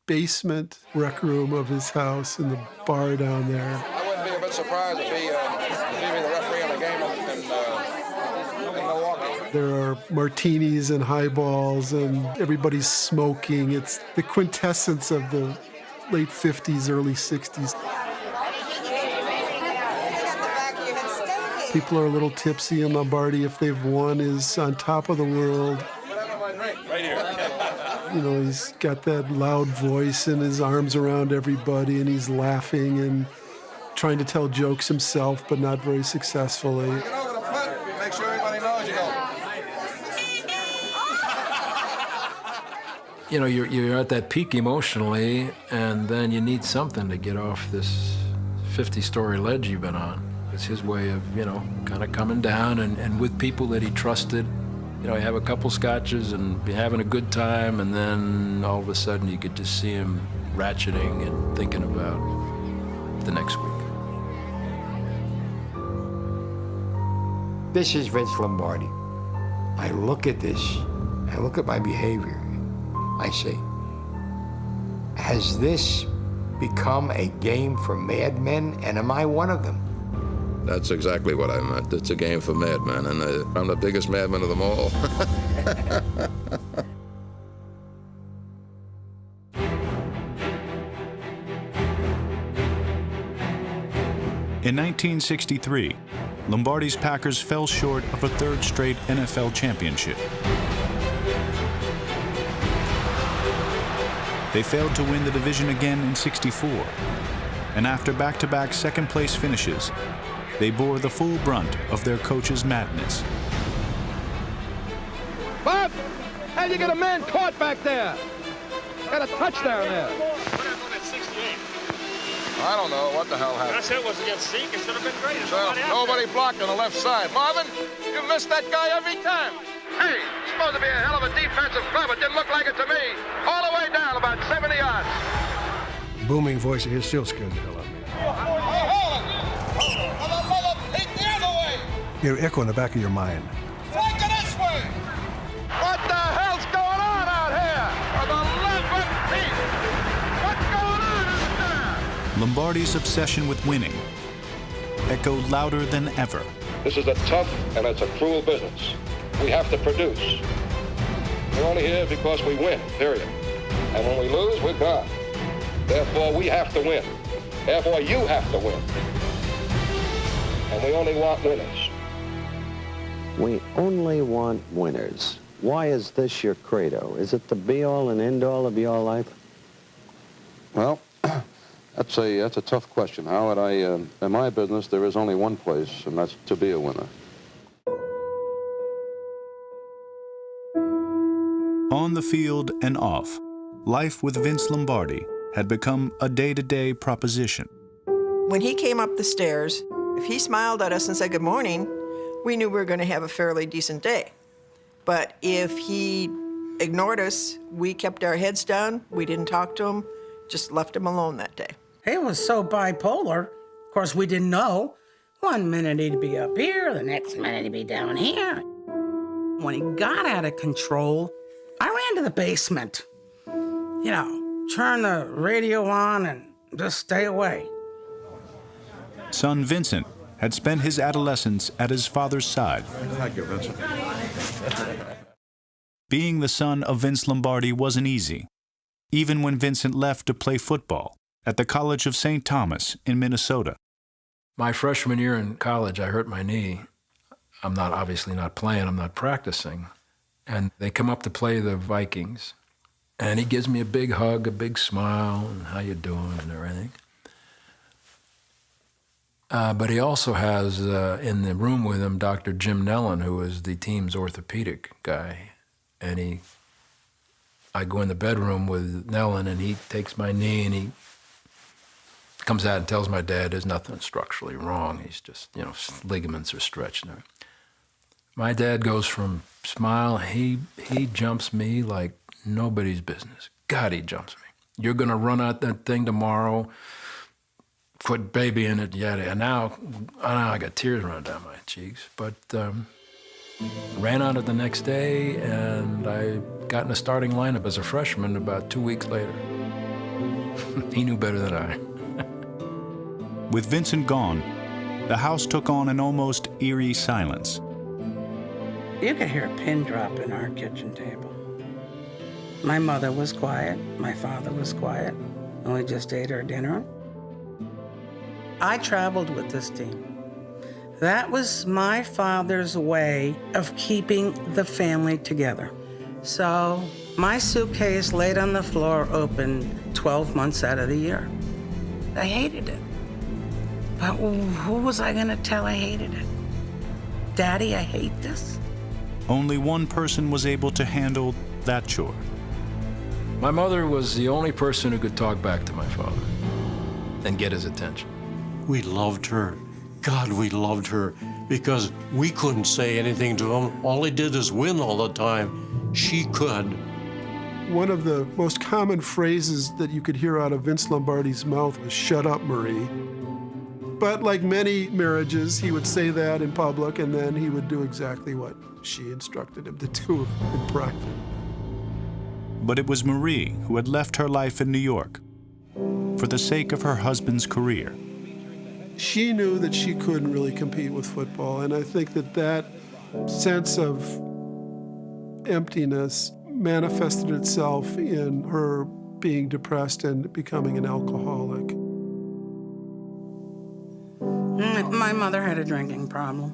basement rec room of his house in the bar down there. I wouldn't be a bit surprised if he be the referee on a game in Milwaukee. There are martinis and highballs, and everybody's smoking. It's the quintessence of the late 50s, early 60s. People are a little tipsy, and Lombardi, if they've won, is on top of the world. Right here. You know, he's got that loud voice and his arms around everybody, and he's laughing and trying to tell jokes himself, but not very successfully. Get over the foot. Make sure everybody knows you go. You know, you're at that peak emotionally, and then you need something to get off this 50-story ledge you've been on. It's his way of, you know, kind of coming down and with people that he trusted. You know, you have a couple scotches and be having a good time, and then all of a sudden you could just see him ratcheting and thinking about the next week. This is Vince Lombardi. I look at this, I look at my behavior, I say, has this become a game for madmen, and am I one of them? That's exactly what I meant. It's a game for madmen, and I'm the biggest madman of them all. In 1963, Lombardi's Packers fell short of a third straight NFL championship. They failed to win the division again in '64, and after back-to-back second-place finishes, they bore the full brunt of their coach's madness. Bob, how'd you get a man caught back there? Got a touchdown there. What happened at 68? I don't know what the hell happened. I said it was against Zeke. It should have been great. So, nobody blocked on the left side. Marvin, you missed that guy every time. Hey, supposed to be a hell of a defensive club. It didn't look like it to me. All the way down, about 70 yards. Booming voice of his still scared the hell out of me. You echo in the back of your mind. Flank it this way. What the hell's going on out here? For the love of Pete. What's going on out there? Lombardi's obsession with winning echoed louder than ever. This is a tough and it's a cruel business. We have to produce. We're only here because we win, period. And when we lose, we're gone. Therefore, we have to win. Therefore, you have to win. And we only want winners. We only want winners. Why is this your credo? Is it the be-all and end-all of your life? Well, that's a tough question, Howard. In my business, there is only one place, and that's to be a winner. On the field and off, life with Vince Lombardi had become a day-to-day proposition. When he came up the stairs, if he smiled at us and said good morning, we knew we were going to have a fairly decent day. But if he ignored us, we kept our heads down, we didn't talk to him, just left him alone that day. He was so bipolar. Of course, we didn't know, One minute he'd be up here, the next minute he'd be down here. When he got out of control, I ran to the basement. You know, turn the radio on and just stay away. Son Vincent had spent his adolescence at his father's side. Thank you, Vincent. Being the son of Vince Lombardi wasn't easy, even when Vincent left to play football at the College of St. Thomas in Minnesota. My freshman year in college, I hurt my knee. I'm obviously not playing, I'm not practicing. And they come up to play the Vikings. And he gives me a big hug, a big smile, and how you doing and everything. But he also has in the room with him Dr. Jim Nellen, who is the team's orthopedic guy. And I go in the bedroom with Nellen, and he takes my knee, and he comes out and tells my dad there's nothing structurally wrong. He's just, you know, ligaments are stretched. My dad goes from smile, he jumps me like nobody's business. God, he jumps me. You're going to run out that thing tomorrow, put baby in it, yada. And now I got tears running down my cheeks. But ran out it the next day, and I got in the starting lineup as a freshman about 2 weeks later. He knew better than I. With Vincent gone, the house took on an almost eerie silence. You could hear a pin drop in our kitchen table. My mother was quiet, my father was quiet, and we just ate our dinner. I traveled with this team. That was my father's way of keeping the family together. So my suitcase laid on the floor open 12 months out of the year. I hated it. But who was I gonna tell I hated it? Daddy, I hate this? Only one person was able to handle that chore. My mother was the only person who could talk back to my father and get his attention. We loved her. God, we loved her because we couldn't say anything to him. All he did is win all the time. She could. One of the most common phrases that you could hear out of Vince Lombardi's mouth was, "Shut up, Marie." But like many marriages, he would say that in public, and then he would do exactly what she instructed him to do in private. But it was Marie who had left her life in New York for the sake of her husband's career. She knew that she couldn't really compete with football, and I think that sense of emptiness manifested itself in her being depressed and becoming an alcoholic. My mother had a drinking problem.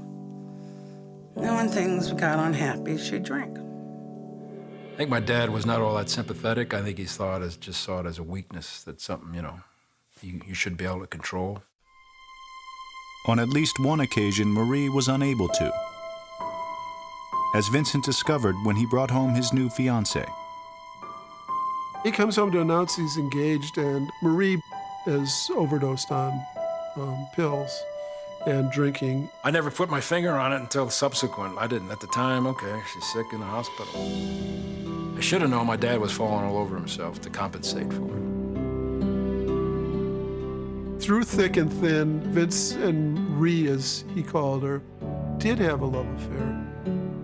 And when things got unhappy, she'd drink. I think my dad was not all that sympathetic. I think he saw it as a weakness, that something, you know, you should be able to control. On at least one occasion, Marie was unable to, as Vincent discovered when he brought home his new fiancée. He comes home to announce he's engaged, and Marie has overdosed on pills and drinking. I never put my finger on it until subsequent. I didn't at the time. Okay, she's sick in the hospital. I should have known my dad was falling all over himself to compensate for it. Through thick and thin, Vince and Ree, as he called her, did have a love affair.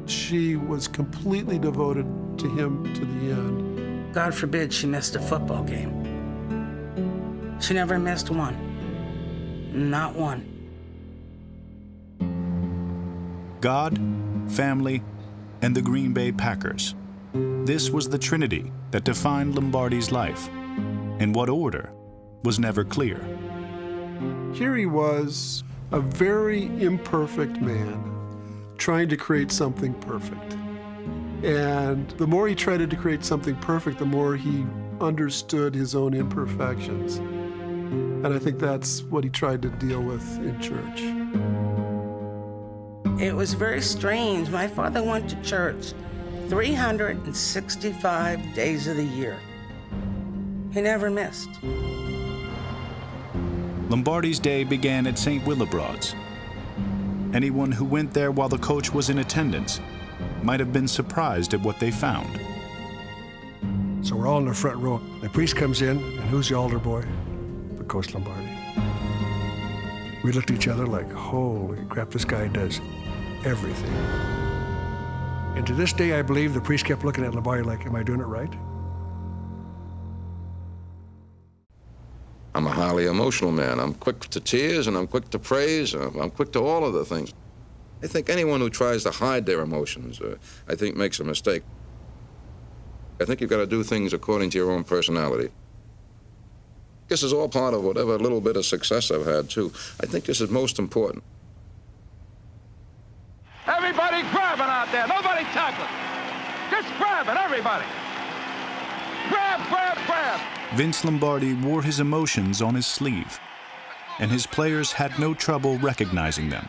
She was completely devoted to him to the end. God forbid she missed a football game. She never missed one. Not one. God, family, and the Green Bay Packers. This was the trinity that defined Lombardi's life. In what order was never clear. Here he was, a very imperfect man, trying to create something perfect. And the more he tried to create something perfect, the more he understood his own imperfections. And I think that's what he tried to deal with in church. It was very strange. My father went to church 365 days of the year. He never missed. Lombardi's day began at St. Willibrod's. Anyone who went there while the coach was in attendance might have been surprised at what they found. So we're all in the front row. The priest comes in, and who's the altar boy? But Coach Lombardi. We looked at each other like, holy crap, this guy does everything. And to this day, I believe the priest kept looking at Lombardi like, am I doing it right? I'm a highly emotional man. I'm quick to tears and I'm quick to praise. I'm quick to all of the things. I think anyone who tries to hide their emotions, I think makes a mistake. I think you've got to do things according to your own personality. This is all part of whatever little bit of success I've had, too. I think this is most important. Everybody grabbing out there. Nobody tackling. Just grabbing, everybody. Grab, grab, grab. Vince Lombardi wore his emotions on his sleeve, and his players had no trouble recognizing them.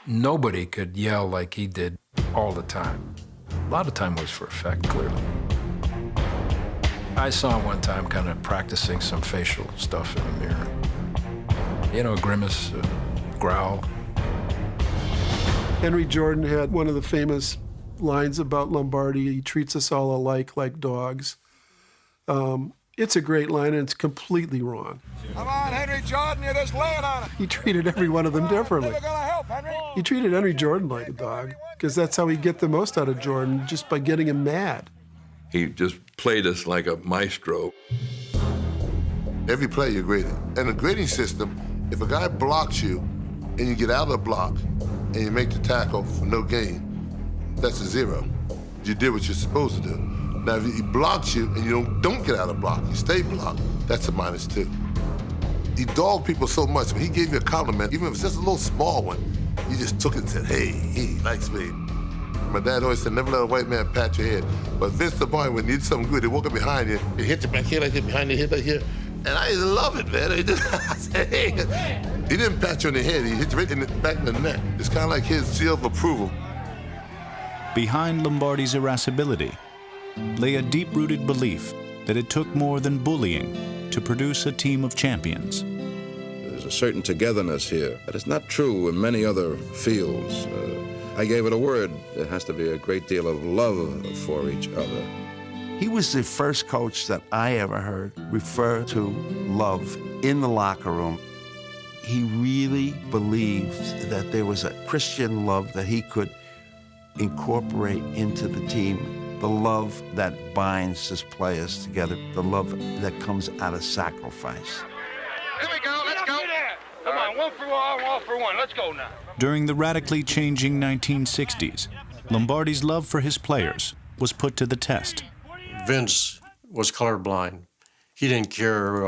Nobody could yell like he did all the time. A lot of time was for effect, clearly. I saw him one time kind of practicing some facial stuff in the mirror. You know, grimace, growl. Henry Jordan had one of the famous lines about Lombardi. He treats us all alike, like dogs. It's a great line, and it's completely wrong. Come on, Henry Jordan, you're just laying on it. He treated every one of them differently. Never gonna help, Henry. He treated Henry Jordan like a dog, because that's how he'd get the most out of Jordan, just by getting him mad. He just played us like a maestro. Every play you're graded. In a grading system, if a guy blocks you and you get out of the block and you make the tackle for no gain, that's a 0. You did what you're supposed to do. Now, if he blocks you and you don't get out of the block, you stay blocked, that's a -2. He dogged people so much, when he gave you a compliment, even if it's just a little small one, you just took it and said, hey, he likes me. My dad always said, never let a white man pat your head. But Vince Lombardi, when you need something good, he walk up behind you, he hit you back here like this, behind your head like here. And I love it, man. I said, hey. He didn't pat you on the head, he hit you right in the back of the neck. It's kind of like his seal of approval. Behind Lombardi's irascibility lay a deep-rooted belief that it took more than bullying to produce a team of champions. There's a certain togetherness here that is not true in many other fields. I gave it a word. There has to be a great deal of love for each other. He was the first coach that I ever heard refer to love in the locker room. He really believed that there was a Christian love that he could incorporate into the team. The love that binds his players together, the love that comes out of sacrifice. Here we go, let's go. Come on, one for all for one. Let's go now. During the radically changing 1960s, Lombardi's love for his players was put to the test. Vince was colorblind. He didn't care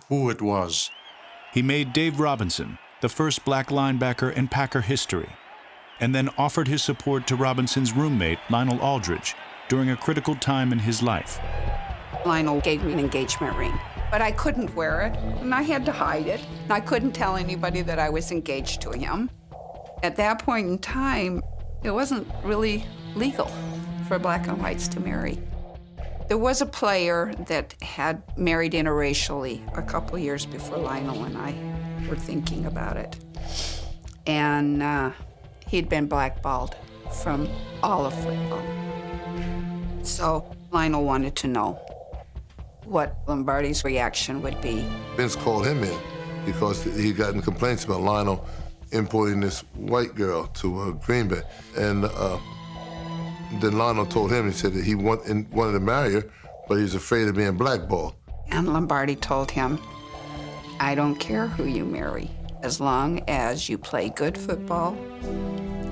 who it was. He made Dave Robinson the first black linebacker in Packer history, and then offered his support to Robinson's roommate, Lionel Aldridge, during a critical time in his life. Lionel gave me an engagement ring, but I couldn't wear it, and I had to hide it. And I couldn't tell anybody that I was engaged to him. At that point in time, it wasn't really legal for black and whites to marry. There was a player that had married interracially a couple years before Lionel and I were thinking about it. And he'd been blackballed from all of football. So Lionel wanted to know what Lombardi's reaction would be. Vince called him in because he had gotten complaints about Lionel importing this white girl to Green Bay. And then Lionel told him, he said that he wanted to marry her, but he was afraid of being blackballed. And Lombardi told him, I don't care who you marry, as long as you play good football,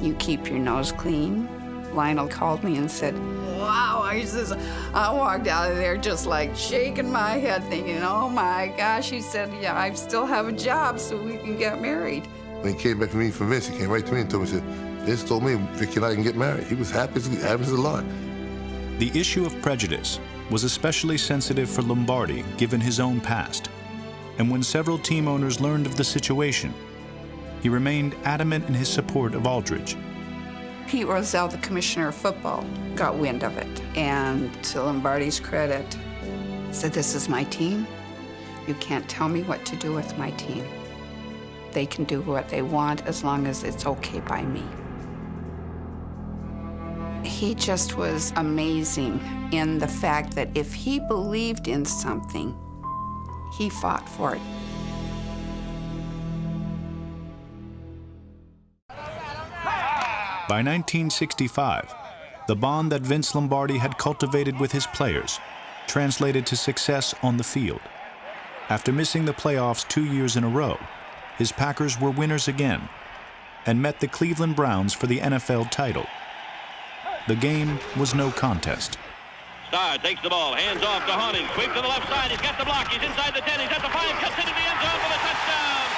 you keep your nose clean. Lionel called me and said, wow, I walked out of there just like shaking my head thinking, oh my gosh. He said, yeah, I still have a job so we can get married. When he came back to me from Vince, he came right to me and told me, he said, Vince told me Vicky and I can get married. He was happy as a lark. The issue of prejudice was especially sensitive for Lombardi given his own past. And when several team owners learned of the situation, he remained adamant in his support of Aldridge. Pete Rozelle, the commissioner of football, got wind of it. And to Lombardi's credit, said, this is my team. You can't tell me what to do with my team. They can do what they want as long as it's okay by me. He just was amazing in the fact that if he believed in something, he fought for it. By 1965, the bond that Vince Lombardi had cultivated with his players translated to success on the field. After missing the playoffs 2 years in a row, his Packers were winners again and met the Cleveland Browns for the NFL title. The game was no contest. Starr takes the ball, hands off to Horning, sweep to the left side, he's got the block, he's inside the 10, he's at the 5, cuts into the end zone for the touchdown!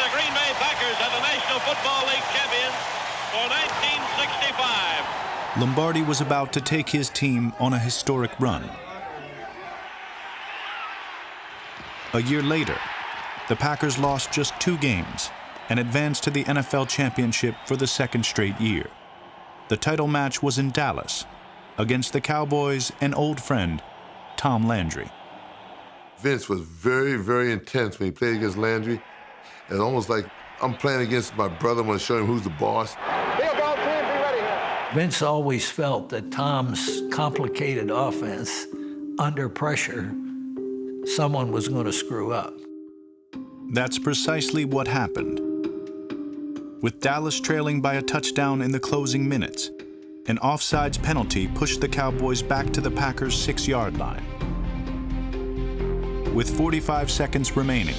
The Green Bay Packers are the National Football League champions for 1965. Lombardi was about to take his team on a historic run. A year later, the Packers lost just 2 games and advanced to the NFL championship for the second straight year. The title match was in Dallas against the Cowboys and old friend, Tom Landry. Vince was very, very intense when he played against Landry. It's almost like I'm playing against my brother. I want to show him who's the boss. Vince always felt that Tom's complicated offense, under pressure, someone was going to screw up. That's precisely what happened. With Dallas trailing by a touchdown in the closing minutes, an offsides penalty pushed the Cowboys back to the Packers' 6-yard line. With 45 seconds remaining,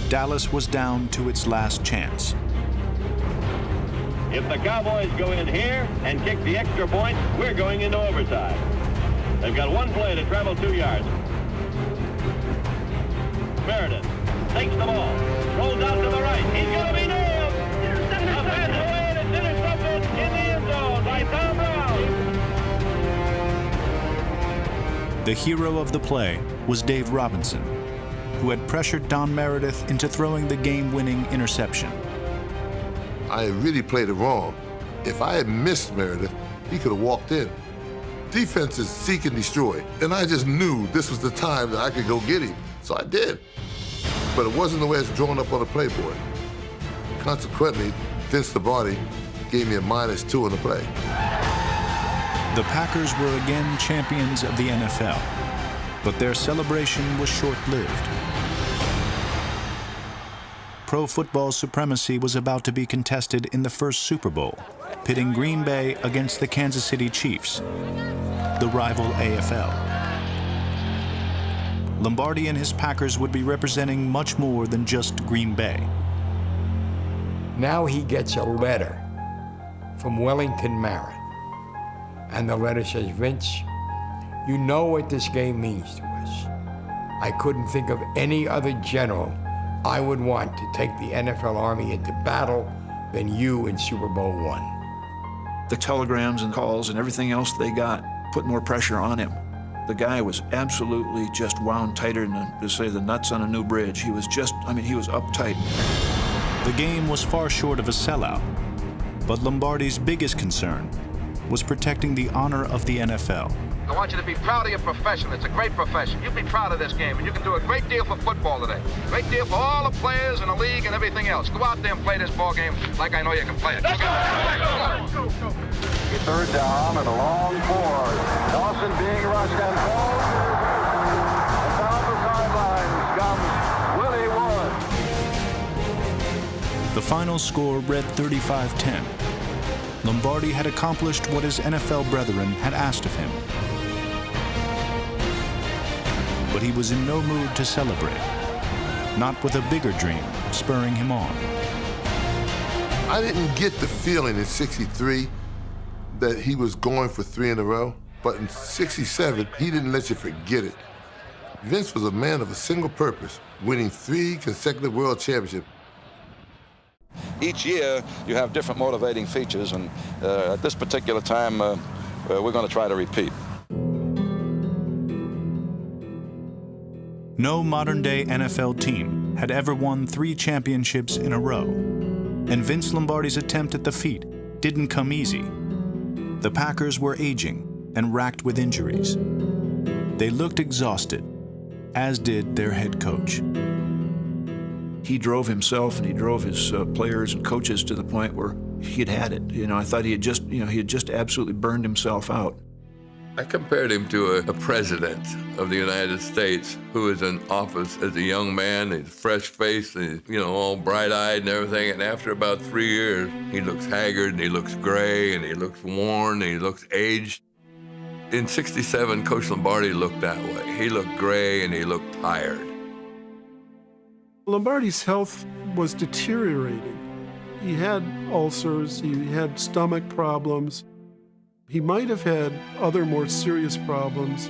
Dallas was down to its last chance. If the Cowboys go in here and kick the extra point, we're going into overtime. They've got one play to travel 2 yards. Meredith takes the ball, rolls out to the right. He's going to be nailed. A pass away, and it's intercepted in the end zone by Tom Brown. The hero of the play was Dave Robinson, who had pressured Don Meredith into throwing the game-winning interception. I had really played it wrong. If I had missed Meredith, he could have walked in. Defense is seek and destroy, and I just knew this was the time that I could go get him, so I did. But it wasn't the way it's drawn up on the playboard. Consequently, Vince Lombardi gave me a -2 on the play. The Packers were again champions of the NFL, but their celebration was short-lived. Pro football supremacy was about to be contested in the first Super Bowl, pitting Green Bay against the Kansas City Chiefs, the rival AFL. Lombardi and his Packers would be representing much more than just Green Bay. Now he gets a letter from Wellington Merritt, and the letter says, "Vince, you know what this game means to us. I couldn't think of any other general I would want to take the NFL Army into battle than you in Super Bowl I." The telegrams and calls and everything else they got put more pressure on him. The guy was absolutely just wound tighter than, to say, the nuts on a new bridge. He was just, he was uptight. The game was far short of a sellout, but Lombardi's biggest concern was protecting the honor of the NFL. I want you to be proud of your profession. It's a great profession. You be proud of this game, and you can do a great deal for football today. Great deal for all the players in the league and everything else. Go out there and play this ball game like I know you can play it. Let's go! Third down and a long four. Dawson being rushed and falls. And down the sidelines comes Willie Wood. The final score read 35-10. Lombardi had accomplished what his NFL brethren had asked of him. But he was in no mood to celebrate, not with a bigger dream spurring him on. I didn't get the feeling in '63 that he was going for 3 in a row, but in '67, he didn't let you forget it. Vince was a man of a single purpose, winning 3 consecutive world championships. Each year, you have different motivating features, and at this particular time, we're going to try to repeat. No modern-day NFL team had ever won 3 championships in a row, and Vince Lombardi's attempt at the feat didn't come easy. The Packers were aging and racked with injuries. They looked exhausted, as did their head coach. He drove himself and he drove his players and coaches to the point where he'd had it. I thought he had just absolutely burned himself out. I compared him to a president of the United States who is in office as a young man. He's fresh-faced, and he's, all bright-eyed and everything. And after about 3 years, he looks haggard, and he looks gray, and he looks worn, and he looks aged. In '67, Coach Lombardi looked that way. He looked gray, and he looked tired. Lombardi's health was deteriorating. He had ulcers, he had stomach problems. He might have had other more serious problems.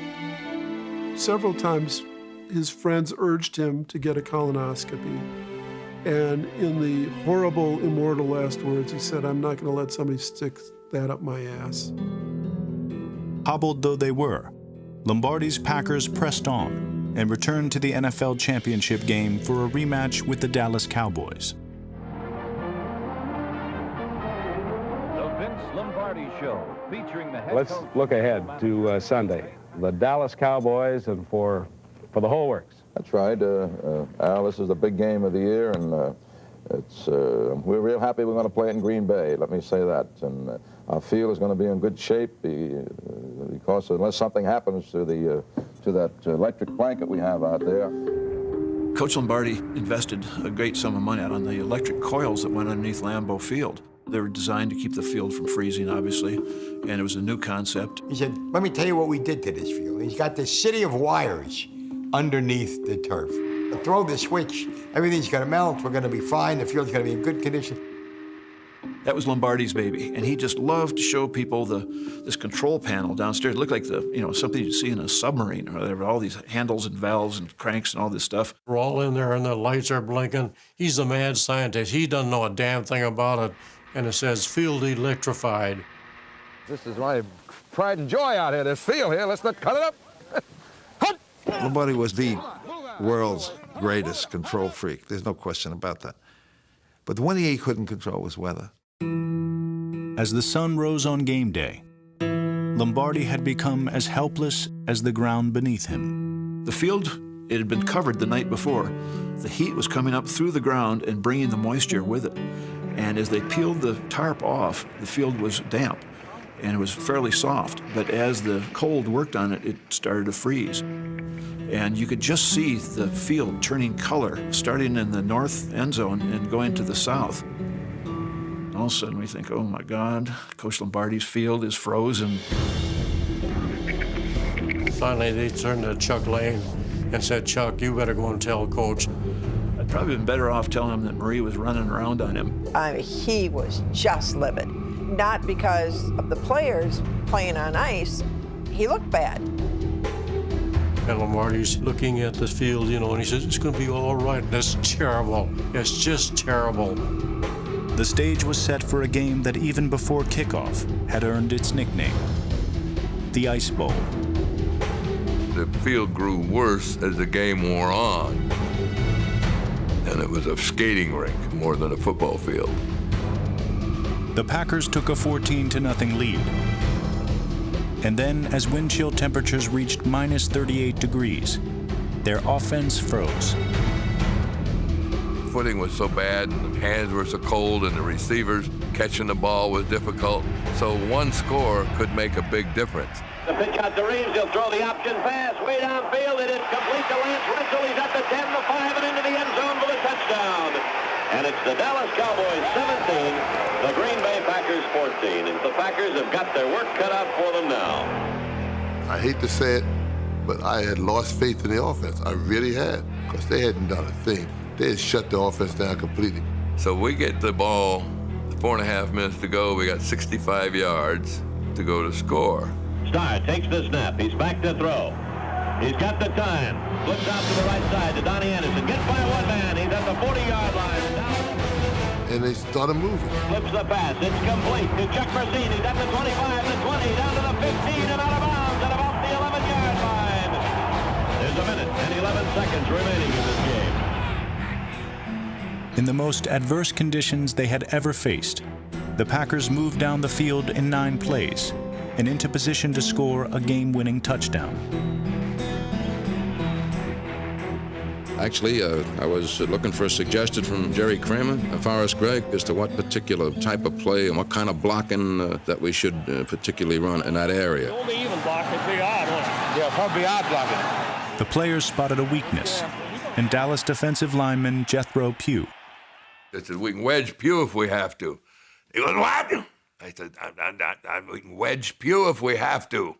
Several times, his friends urged him to get a colonoscopy. And in the horrible, immortal last words, he said, "I'm not going to let somebody stick that up my ass." Hobbled though they were, Lombardi's Packers pressed on and returned to the NFL championship game for a rematch with the Dallas Cowboys. The Vince Lombardi Show, featuring the head Let's coach. look ahead to Sunday. The Dallas Cowboys and for the whole works. That's right, Al. This is the big game of the year, and we're real happy we're going to play it in Green Bay. Let me say that. And our field is going to be in good shape because unless something happens to that electric blanket we have out there. Coach Lombardi invested a great sum of money on the electric coils that went underneath Lambeau Field. They were designed to keep the field from freezing, obviously, and it was a new concept. He said, "Let me tell you what we did to this field." He's got this city of wires underneath the turf. Throw the switch, everything's going to melt, we're going to be fine, the field's going to be in good condition. That was Lombardi's baby, and he just loved to show people this control panel downstairs. It looked like something you'd see in a submarine, or there were all these handles and valves and cranks and all this stuff. We're all in there and the lights are blinking. He's a mad scientist. He doesn't know a damn thing about it. And it says field electrified. This is my pride and joy out here, this field here. Let's not cut it up. Lombardi was the world's greatest control freak. There's no question about that. But the one thing he couldn't control was weather. As the sun rose on game day, Lombardi had become as helpless as the ground beneath him. The field, it had been covered the night before. The heat was coming up through the ground and bringing the moisture with it. And as they peeled the tarp off, the field was damp, and it was fairly soft. But as the cold worked on it, it started to freeze. And you could just see the field turning color, starting in the north end zone and going to the south. All of a sudden, we think, oh my God, Coach Lombardi's field is frozen. Finally, they turned to Chuck Lane and said, "Chuck, you better go and tell Coach." I'd probably been better off telling him that Marie was running around on him. He was just livid. Not because of the players playing on ice. He looked bad. And Lombardi's looking at the field, and he says, "It's going to be all right." That's terrible. It's just terrible. The stage was set for a game that even before kickoff had earned its nickname, the Ice Bowl. The field grew worse as the game wore on, and it was a skating rink more than a football field. The Packers took a 14-0 lead. And then, as wind chill temperatures reached minus 38 degrees, their offense froze. Footing was so bad, and the hands were so cold, and the receivers catching the ball was difficult. So one score could make a big difference. The pitch out to Reeves. He'll throw the option pass way downfield. It is complete to Lance Ritzel. He's at the 10, the 5, and into the end zone for the touchdown. And it's the Dallas Cowboys 17, the Green Bay Packers 14. And the Packers have got their work cut out for them now. I hate to say it, but I had lost faith in the offense. I really had, because they hadn't done a thing. They had shut the offense down completely. So we get the ball, 4.5 minutes to go. We got 65 yards to go to score. Starr takes the snap. He's back to throw. He's got the time. Flips out to the right side to Donnie Anderson. Gets by one man. He's at the 40-yard line. And they started moving. Flips the pass. It's complete to Chuck Mercine. He's at the 25, the 20, down to the 15, and out of bounds at about the 11-yard line. There's a minute and 11 seconds remaining in this game. In the most adverse conditions they had ever faced, the Packers moved down the field in 9 plays and into position to score a game-winning touchdown. I Actually, I was looking for a suggestion from Jerry Kramer, Forrest Gregg, as to what particular type of play and what kind of blocking that we should particularly run in that area. Only even block would be odd, wouldn't it? Yeah, probably odd blocking. The players spotted a weakness in Dallas defensive lineman Jethro Pugh. I said, we can wedge Pugh if we have to. He goes, what? I said, we can wedge Pugh if we have to.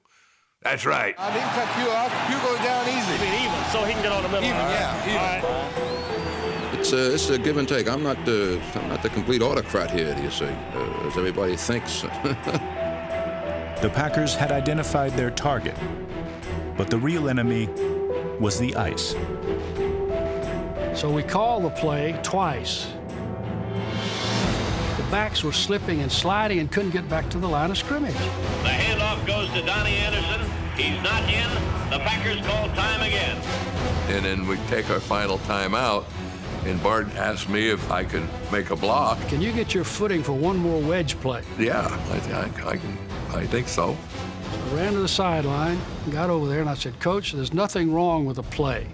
That's right. I didn't cut Pugh out. Pugh goes down easy. I mean, even, so he can get on the middle. Even, yeah. All right. It's a give and take. I'm not the complete autocrat here, do you see, as everybody thinks. The Packers had identified their target, but the real enemy was the ice. So we called the play twice. The backs were slipping and sliding and couldn't get back to the line of scrimmage. The handoff goes to Donnie Anderson. He's not in. The Packers call time again. And then we take our final timeout, and Bart asked me if I could make a block. Can you get your footing for one more wedge play? Yeah, I think so. I ran to the sideline, got over there, and I said, Coach, there's nothing wrong with the play.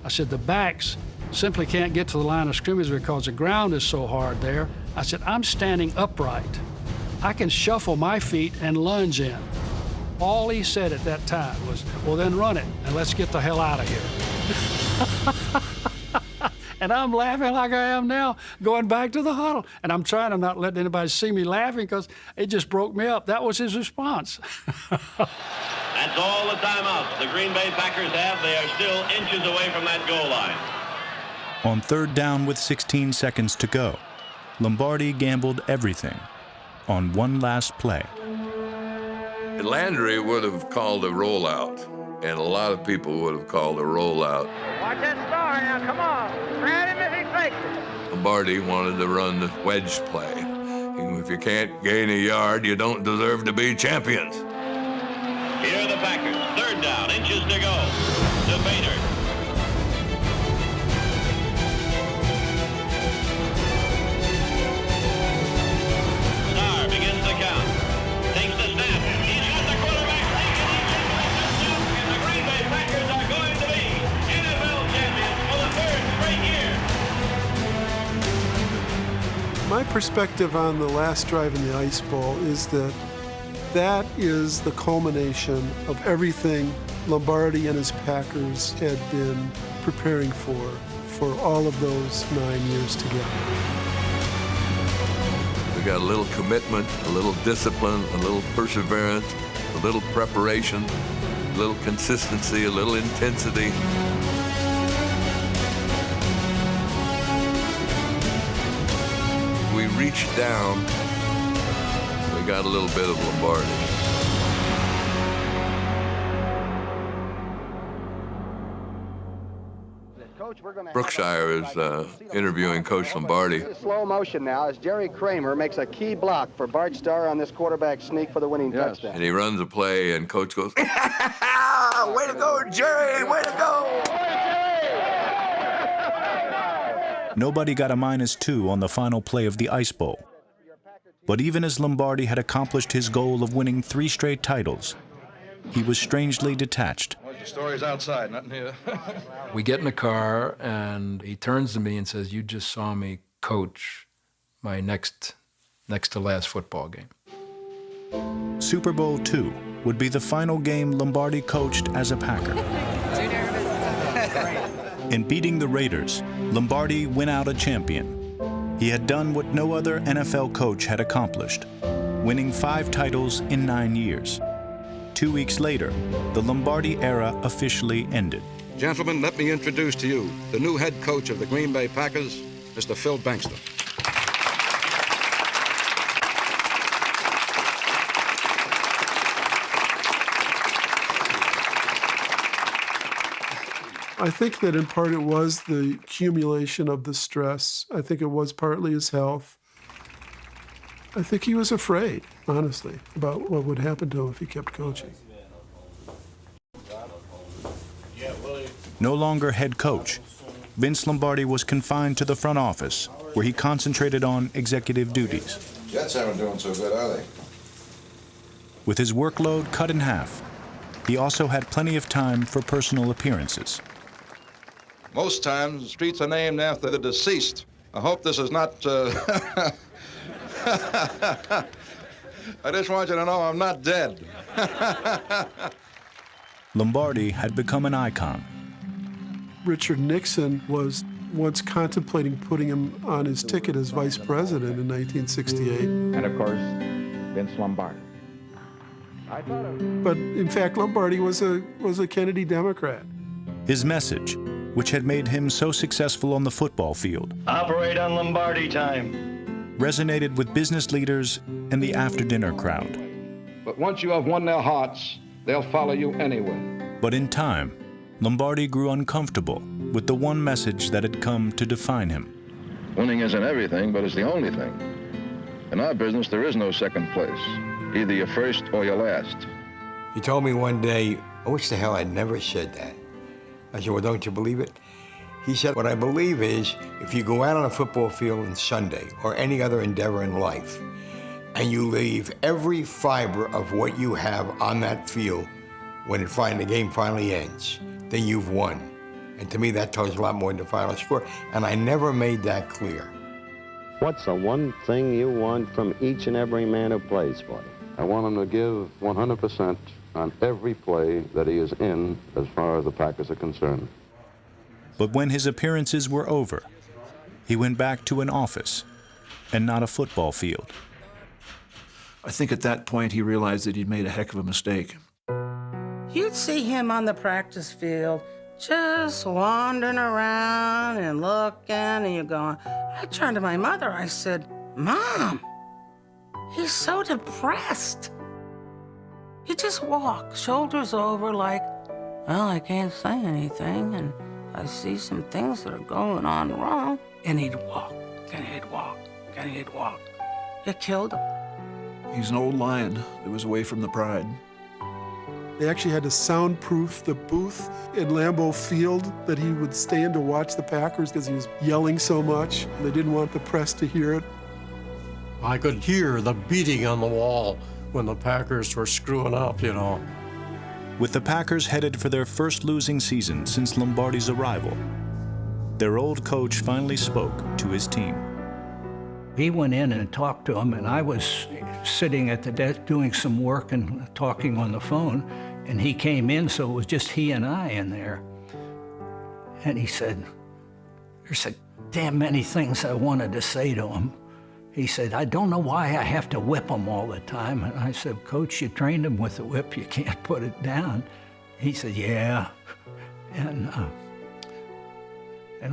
I said, the backs simply can't get to the line of scrimmage because the ground is so hard there. I said, I'm standing upright. I can shuffle my feet and lunge in. All he said at that time was, well, then run it, and let's get the hell out of here. And I'm laughing like I am now, going back to the huddle. And I'm trying to not let anybody see me laughing because it just broke me up. That was his response. That's all the timeouts the Green Bay Packers have. They are still inches away from that goal line. On third down with 16 seconds to go, Lombardi gambled everything on one last play. Landry would have called a rollout, and a lot of people would have called a rollout. Watch that star now, come on. Grab him if he fakes it. Lombardi wanted to run the wedge play. If you can't gain a yard, you don't deserve to be champions. Here are the Packers. Third down, inches to go. To Bader. Star begins the count. Takes the snap. He's got the quarterback taken. And the Green Bay Packers are going to be NFL champions for the third straight year. My perspective on the last drive in the Ice Bowl is that is the culmination of everything Lombardi and his Packers had been preparing for all of those 9 years together. We got a little commitment, a little discipline, a little perseverance, a little preparation, a little consistency, a little intensity. We reached down, we got a little bit of Lombardi. Brookshire is interviewing Coach Lombardi. Slow motion now as Jerry Kramer makes a key block for Bart Starr on this quarterback sneak for the winning touchdown. And he runs a play, and Coach goes, Way to go, Jerry! Way to go! Nobody got a -2 on the final play of the Ice Bowl. But even as Lombardi had accomplished his goal of winning 3 straight titles, he was strangely detached. Well, the story's outside, not in here. We get in the car, and he turns to me and says, you just saw me coach my next to last football game. Super Bowl II would be the final game Lombardi coached as a Packer. In beating the Raiders, Lombardi went out a champion. He had done what no other NFL coach had accomplished, winning 5 titles in 9 years. 2 weeks later, the Lombardi era officially ended. Gentlemen, let me introduce to you the new head coach of the Green Bay Packers, Mr. Phil Bankston. I think that in part it was the accumulation of the stress. I think it was partly his health. I think he was afraid, honestly, about what would happen to him if he kept coaching. No longer head coach, Vince Lombardi was confined to the front office, where he concentrated on executive duties. Jets aren't doing so good, are they? With his workload cut in half, he also had plenty of time for personal appearances. Most times, streets are named after the deceased. I hope this is not... I just want you to know I'm not dead. Lombardi had become an icon. Richard Nixon was once contemplating putting him on his ticket as vice president in 1968. And of course, Vince Lombardi. But in fact, Lombardi was a Kennedy Democrat. His message, which had made him so successful on the football field, operate on Lombardi time, resonated with business leaders and the after-dinner crowd. But once you have won their hearts, they'll follow you anywhere. But in time, Lombardi grew uncomfortable with the one message that had come to define him. Winning isn't everything, but it's the only thing. In our business, there is no second place. Either you're first or you're last. He told me one day, I wish the hell I'd never said that. I said, well, don't you believe it? He said, what I believe is if you go out on a football field on Sunday or any other endeavor in life, and you leave every fiber of what you have on that field when the game finally ends, then you've won. And to me, that tells a lot more than the final score. And I never made that clear. What's the one thing you want from each and every man who plays for you? I want him to give 100% on every play that he is in as far as the Packers are concerned. But when his appearances were over, he went back to an office and not a football field. I think at that point he realized that he'd made a heck of a mistake. You'd see him on the practice field just wandering around and looking, and you're going, I turned to my mother, I said, Mom, he's so depressed. He just walks, shoulders over, like, well, I can't say anything, and I see some things that are going on wrong. And he'd walk, and he'd walk, and he'd walk. It killed him. He's an old lion that was away from the pride. They actually had to soundproof the booth in Lambeau Field that he would stand to watch the Packers because he was yelling so much. They didn't want the press to hear it. I could hear the beating on the wall when the Packers were screwing up, you know. With the Packers headed for their first losing season since Lombardi's arrival, their old coach finally spoke to his team. He went in and talked to him, and I was sitting at the desk doing some work and talking on the phone, and he came in, so it was just he and I in there. And he said, there's a damn many things I wanted to say to him. He said, I don't know why I have to whip him all the time. And I said, Coach, you trained him with the whip, you can't put it down. He said, yeah. And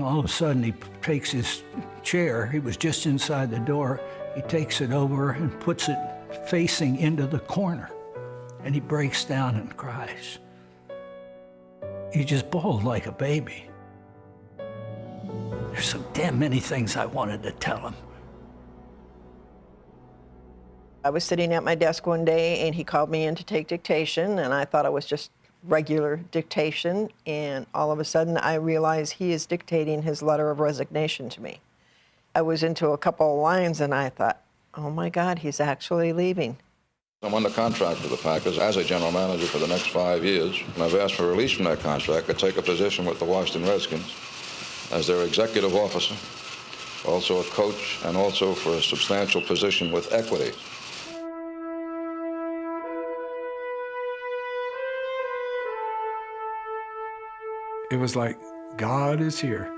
all of a sudden, he takes his chair. He was just inside the door. He takes it over and puts it facing into the corner. And he breaks down and cries. He just bawled like a baby. There's so damn many things I wanted to tell him. I was sitting at my desk one day, and he called me in to take dictation, and I thought it was just regular dictation, and all of a sudden I realized he is dictating his letter of resignation to me. I was into a couple of lines, and I thought, oh my God, he's actually leaving. I'm under contract with the Packers as a general manager for the next 5 years, and I've asked for release from that contract to take a position with the Washington Redskins as their executive officer, also a coach, and also for a substantial position with equity. It was like, God is here.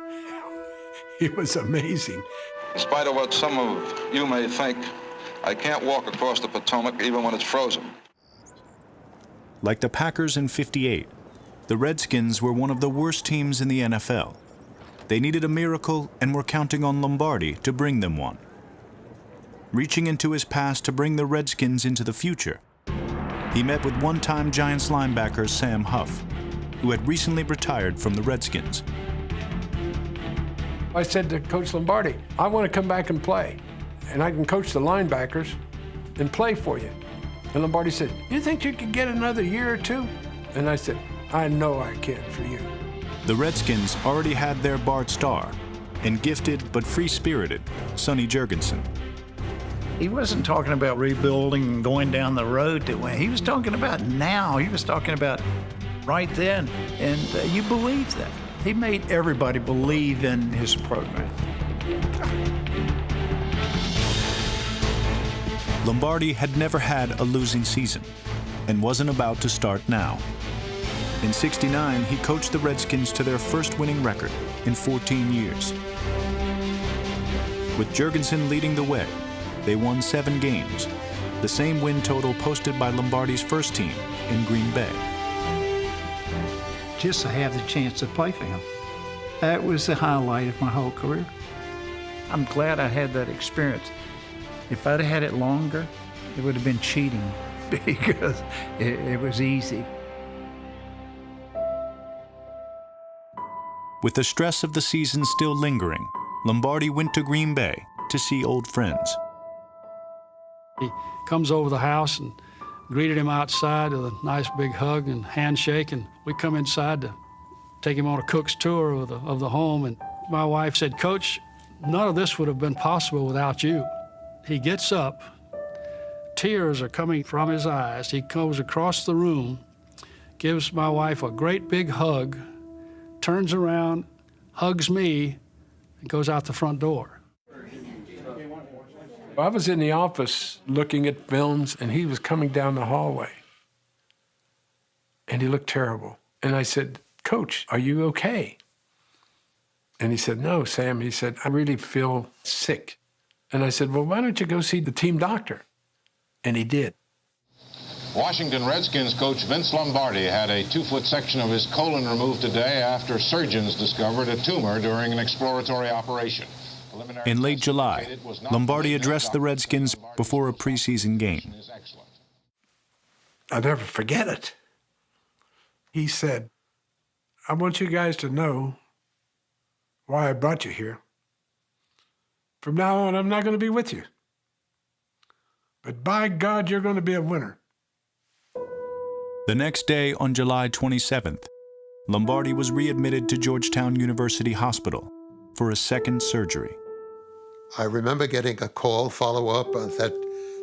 It was amazing. In spite of what some of you may think, I can't walk across the Potomac even when it's frozen. Like the Packers in '58, the Redskins were one of the worst teams in the NFL. They needed a miracle and were counting on Lombardi to bring them one. Reaching into his past to bring the Redskins into the future, he met with one-time Giants linebacker Sam Huff, who had recently retired from the Redskins. I said to Coach Lombardi, I want to come back and play, and I can coach the linebackers and play for you. And Lombardi said, you think you could get another year or two? And I said, I know I can for you. The Redskins already had their Bart Starr and gifted but free-spirited Sonny Jurgensen. He wasn't talking about rebuilding and going down the road to win. He was talking about now. He was talking about right then, and you believe that. He made everybody believe in his program. Lombardi had never had a losing season and wasn't about to start now. In '69, he coached the Redskins to their first winning record in 14 years. With Jurgensen leading the way, they won 7 games, the same win total posted by Lombardi's first team in Green Bay. Just to have the chance to play for him, that was the highlight of my whole career. I'm glad I had that experience. If I'd have had it longer, it would have been cheating because it was easy. With the stress of the season still lingering, Lombardi went to Green Bay to see old friends. He comes over the house and greeted him outside with a nice big hug and handshake, and we come inside to take him on a cook's tour of the home, and my wife said, "Coach, none of this would have been possible without you." He gets up, tears are coming from his eyes. He goes across the room, gives my wife a great big hug, turns around, hugs me, and goes out the front door. I was in the office looking at films, and he was coming down the hallway. And he looked terrible. And I said, "Coach, are you okay?" And he said, "No, Sam." He said, "I really feel sick." And I said, "Well, why don't you go see the team doctor?" And he did. Washington Redskins coach Vince Lombardi had a 2-foot section of his colon removed today after surgeons discovered a tumor during an exploratory operation. In late July, Lombardi addressed the Redskins before a preseason game. I'll never forget it. He said, "I want you guys to know why I brought you here. From now on, I'm not going to be with you. But by God, you're going to be a winner." The next day, on July 27th, Lombardi was readmitted to Georgetown University Hospital for a second surgery. I remember getting a call, follow-up, that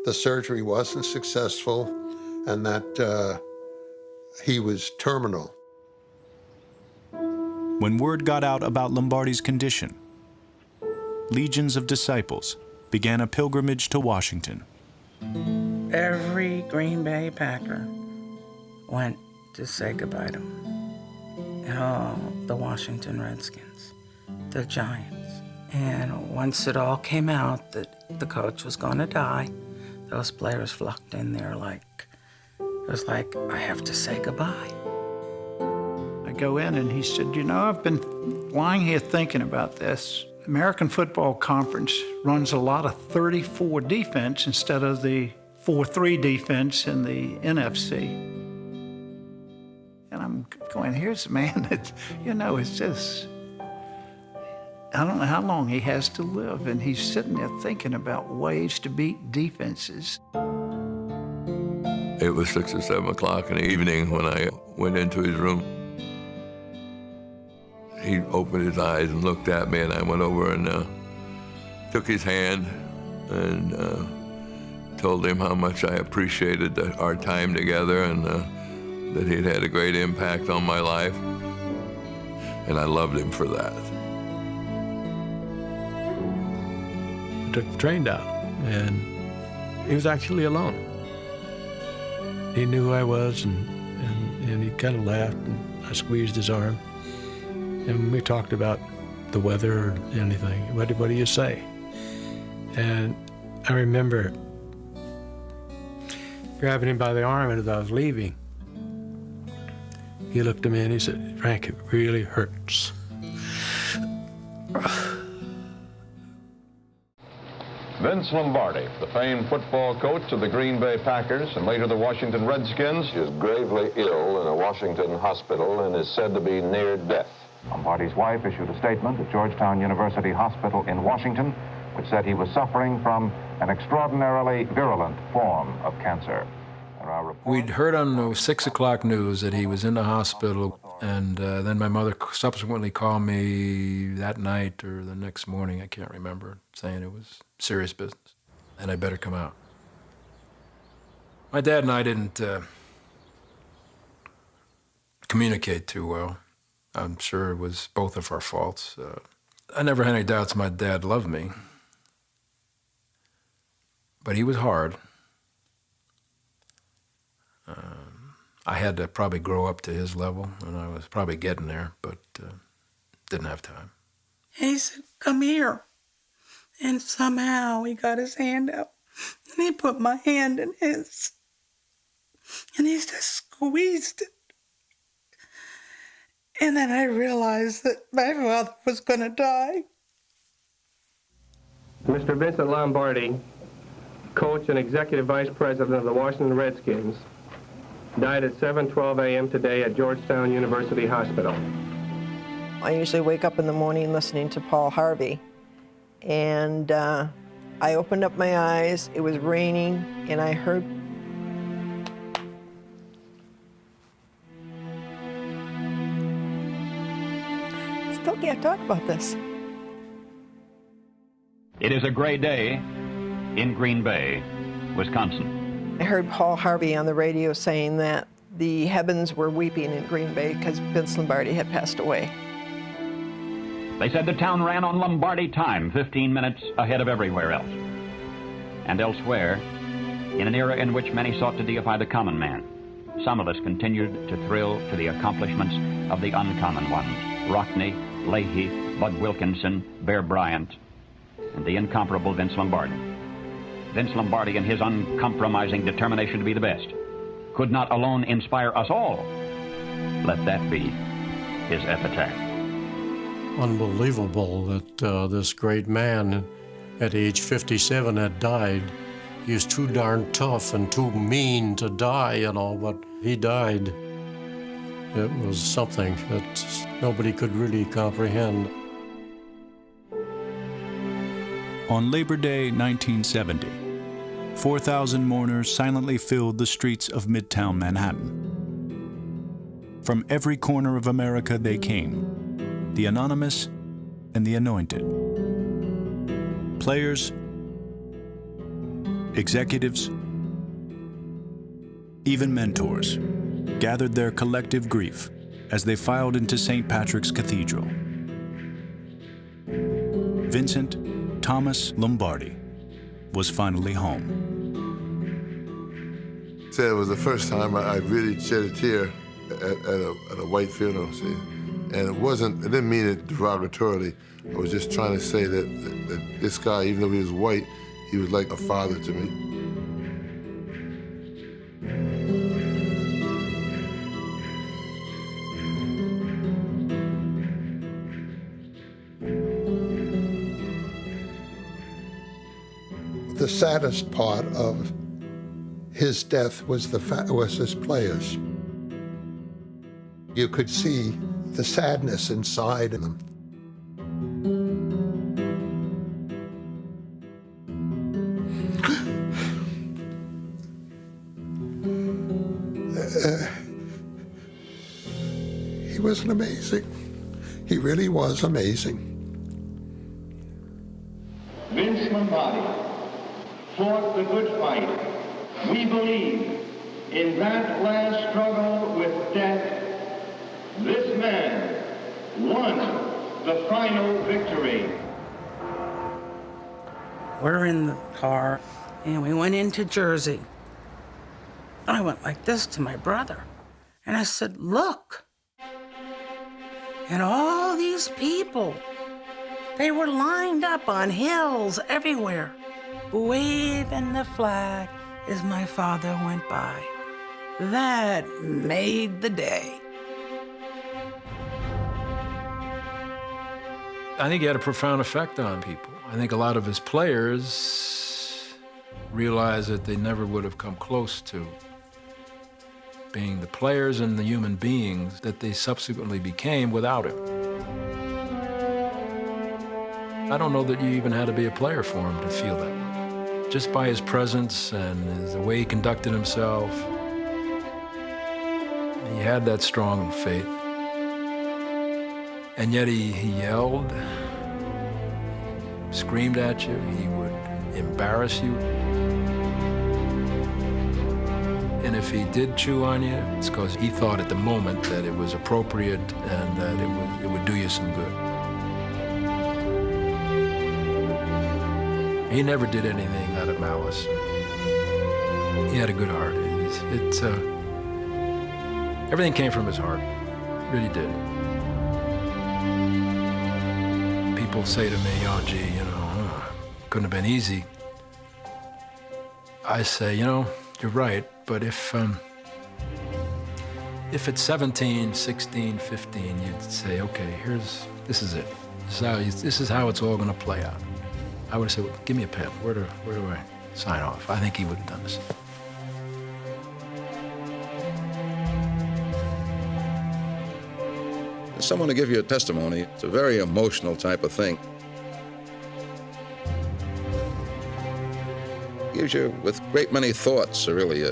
the surgery wasn't successful and that he was terminal. When word got out about Lombardi's condition, legions of disciples began a pilgrimage to Washington. Every Green Bay Packer went to say goodbye to him. And all the Washington Redskins, the Giants. And once it all came out that the coach was going to die, those players flocked in there it was like, I have to say goodbye. I go in and he said, "You know, I've been lying here thinking about this. American Football Conference runs a lot of 34 defense instead of the 4-3 defense in the NFC. And I'm going, here's a man that, it's just, I don't know how long he has to live, and he's sitting there thinking about ways to beat defenses. It was 6 or 7 o'clock in the evening when I went into his room. He opened his eyes and looked at me, and I went over and took his hand and told him how much I appreciated our time together and that he'd had a great impact on my life. And I loved him for that. I took the train down, and he was actually alone. He knew who I was, and he kind of laughed, and I squeezed his arm. And we talked about the weather or anything. What do you say? And I remember grabbing him by the arm, and as I was leaving, he looked at me and he said, "Frank, it really hurts." Vince Lombardi, the famed football coach of the Green Bay Packers and later the Washington Redskins, He is gravely ill in a Washington hospital and is said to be near death. Lombardi's wife issued a statement at Georgetown University Hospital in Washington, which said he was suffering from an extraordinarily virulent form of cancer. We'd heard on the 6 o'clock news that he was in the hospital, and then my mother subsequently called me that night or the next morning, I can't remember, saying it was serious business and I better come out. My dad and I didn't communicate too well. I'm sure it was both of our faults. I never had any doubts my dad loved me. But he was hard. I had to probably grow up to his level, and I was probably getting there, but didn't have time. And he said, "Come here." And somehow he got his hand out, and he put my hand in his, and he just squeezed it. And then I realized that my father was going to die. Mr. Vincent Lombardi, coach and executive vice president of the Washington Redskins, died at 7:12 a.m. today at Georgetown University Hospital. I usually wake up in the morning listening to Paul Harvey, and I opened up my eyes, it was raining, and I heard still can't talk about this. It is a gray day in Green Bay, Wisconsin. I heard Paul Harvey on the radio saying that the heavens were weeping in Green Bay because Vince Lombardi had passed away. They said the town ran on Lombardi time, 15 minutes ahead of everywhere else. And elsewhere, in an era in which many sought to deify the common man, some of us continued to thrill to the accomplishments of the uncommon ones: Rockne, Leahy, Bud Wilkinson, Bear Bryant, and the incomparable Vince Lombardi. Vince Lombardi and his uncompromising determination to be the best could not alone inspire us all. Let that be his epitaph. Unbelievable that this great man at age 57 had died. He was too darn tough and too mean to die, you know, but he died. It was something that nobody could really comprehend. On Labor Day 1970, 4,000 mourners silently filled the streets of Midtown Manhattan. From every corner of America they came, the anonymous and the anointed. Players, executives, even mentors gathered their collective grief as they filed into St. Patrick's Cathedral. Vincent Thomas Lombardi was finally home. It was the first time I really shed a tear at a white funeral, see. And I didn't mean it derogatorily. I was just trying to say that this guy, even though he was white, he was like a father to me. The saddest part of his death was his players. You could see the sadness inside of them. He was amazing. He really was amazing. Vince Lombardi fought the good fight. We believe in that last struggle with death, this man won the final victory. We're in the car, and we went into Jersey. I went like this to my brother, and I said, "Look." And all these people, they were lined up on hills everywhere, waving the flag as my father went by. That made the day. I think he had a profound effect on people. I think a lot of his players realized that they never would have come close to being the players and the human beings that they subsequently became without him. I don't know that you even had to be a player for him to feel that way. Just by his presence and the way he conducted himself, he had that strong faith. And yet he yelled, screamed at you, he would embarrass you. And if he did chew on you, it's because he thought at the moment that it was appropriate and that it would do you some good. He never did anything out of malice. He had a good heart. Everything came from his heart. It really did. People say to me, oh, gee, you know, couldn't have been easy. I say, you know, you're right, but if it's 17, 16, 15, you'd say, okay, this is it. This is how it's all going to play out. I would have said, well, give me a pen. Where do I sign off? I think he would have done this. Someone to give you a testimony, it's a very emotional type of thing. Gives you with great many thoughts, really,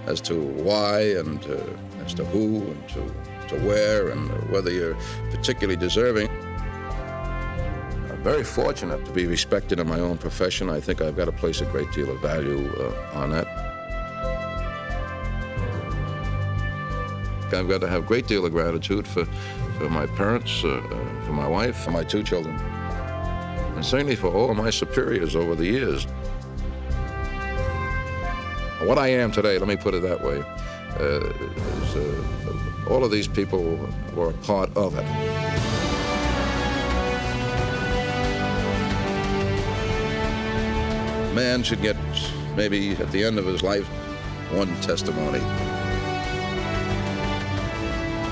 as to why and as to who and to where and whether you're particularly deserving. I'm very fortunate to be respected in my own profession. I think I've got to place a great deal of value on that. I've got to have a great deal of gratitude for my parents, for my wife, for my 2 children, and certainly for all of my superiors over the years. What I am today, let me put it that way, is all of these people were a part of it. A man should get, maybe at the end of his life, 1 testimony.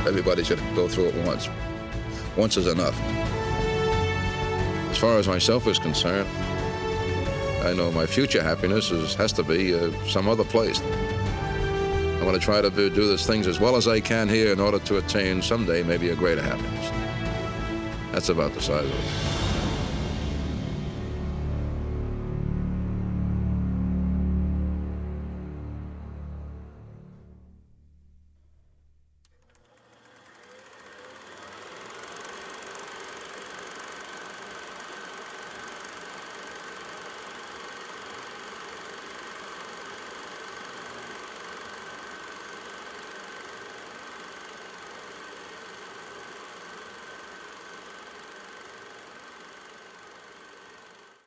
Everybody should go through it once. Once is enough. As far as myself is concerned, I know my future happiness has to be some other place. I'm going to try to do these things as well as I can here in order to attain someday maybe a greater happiness. That's about the size of it.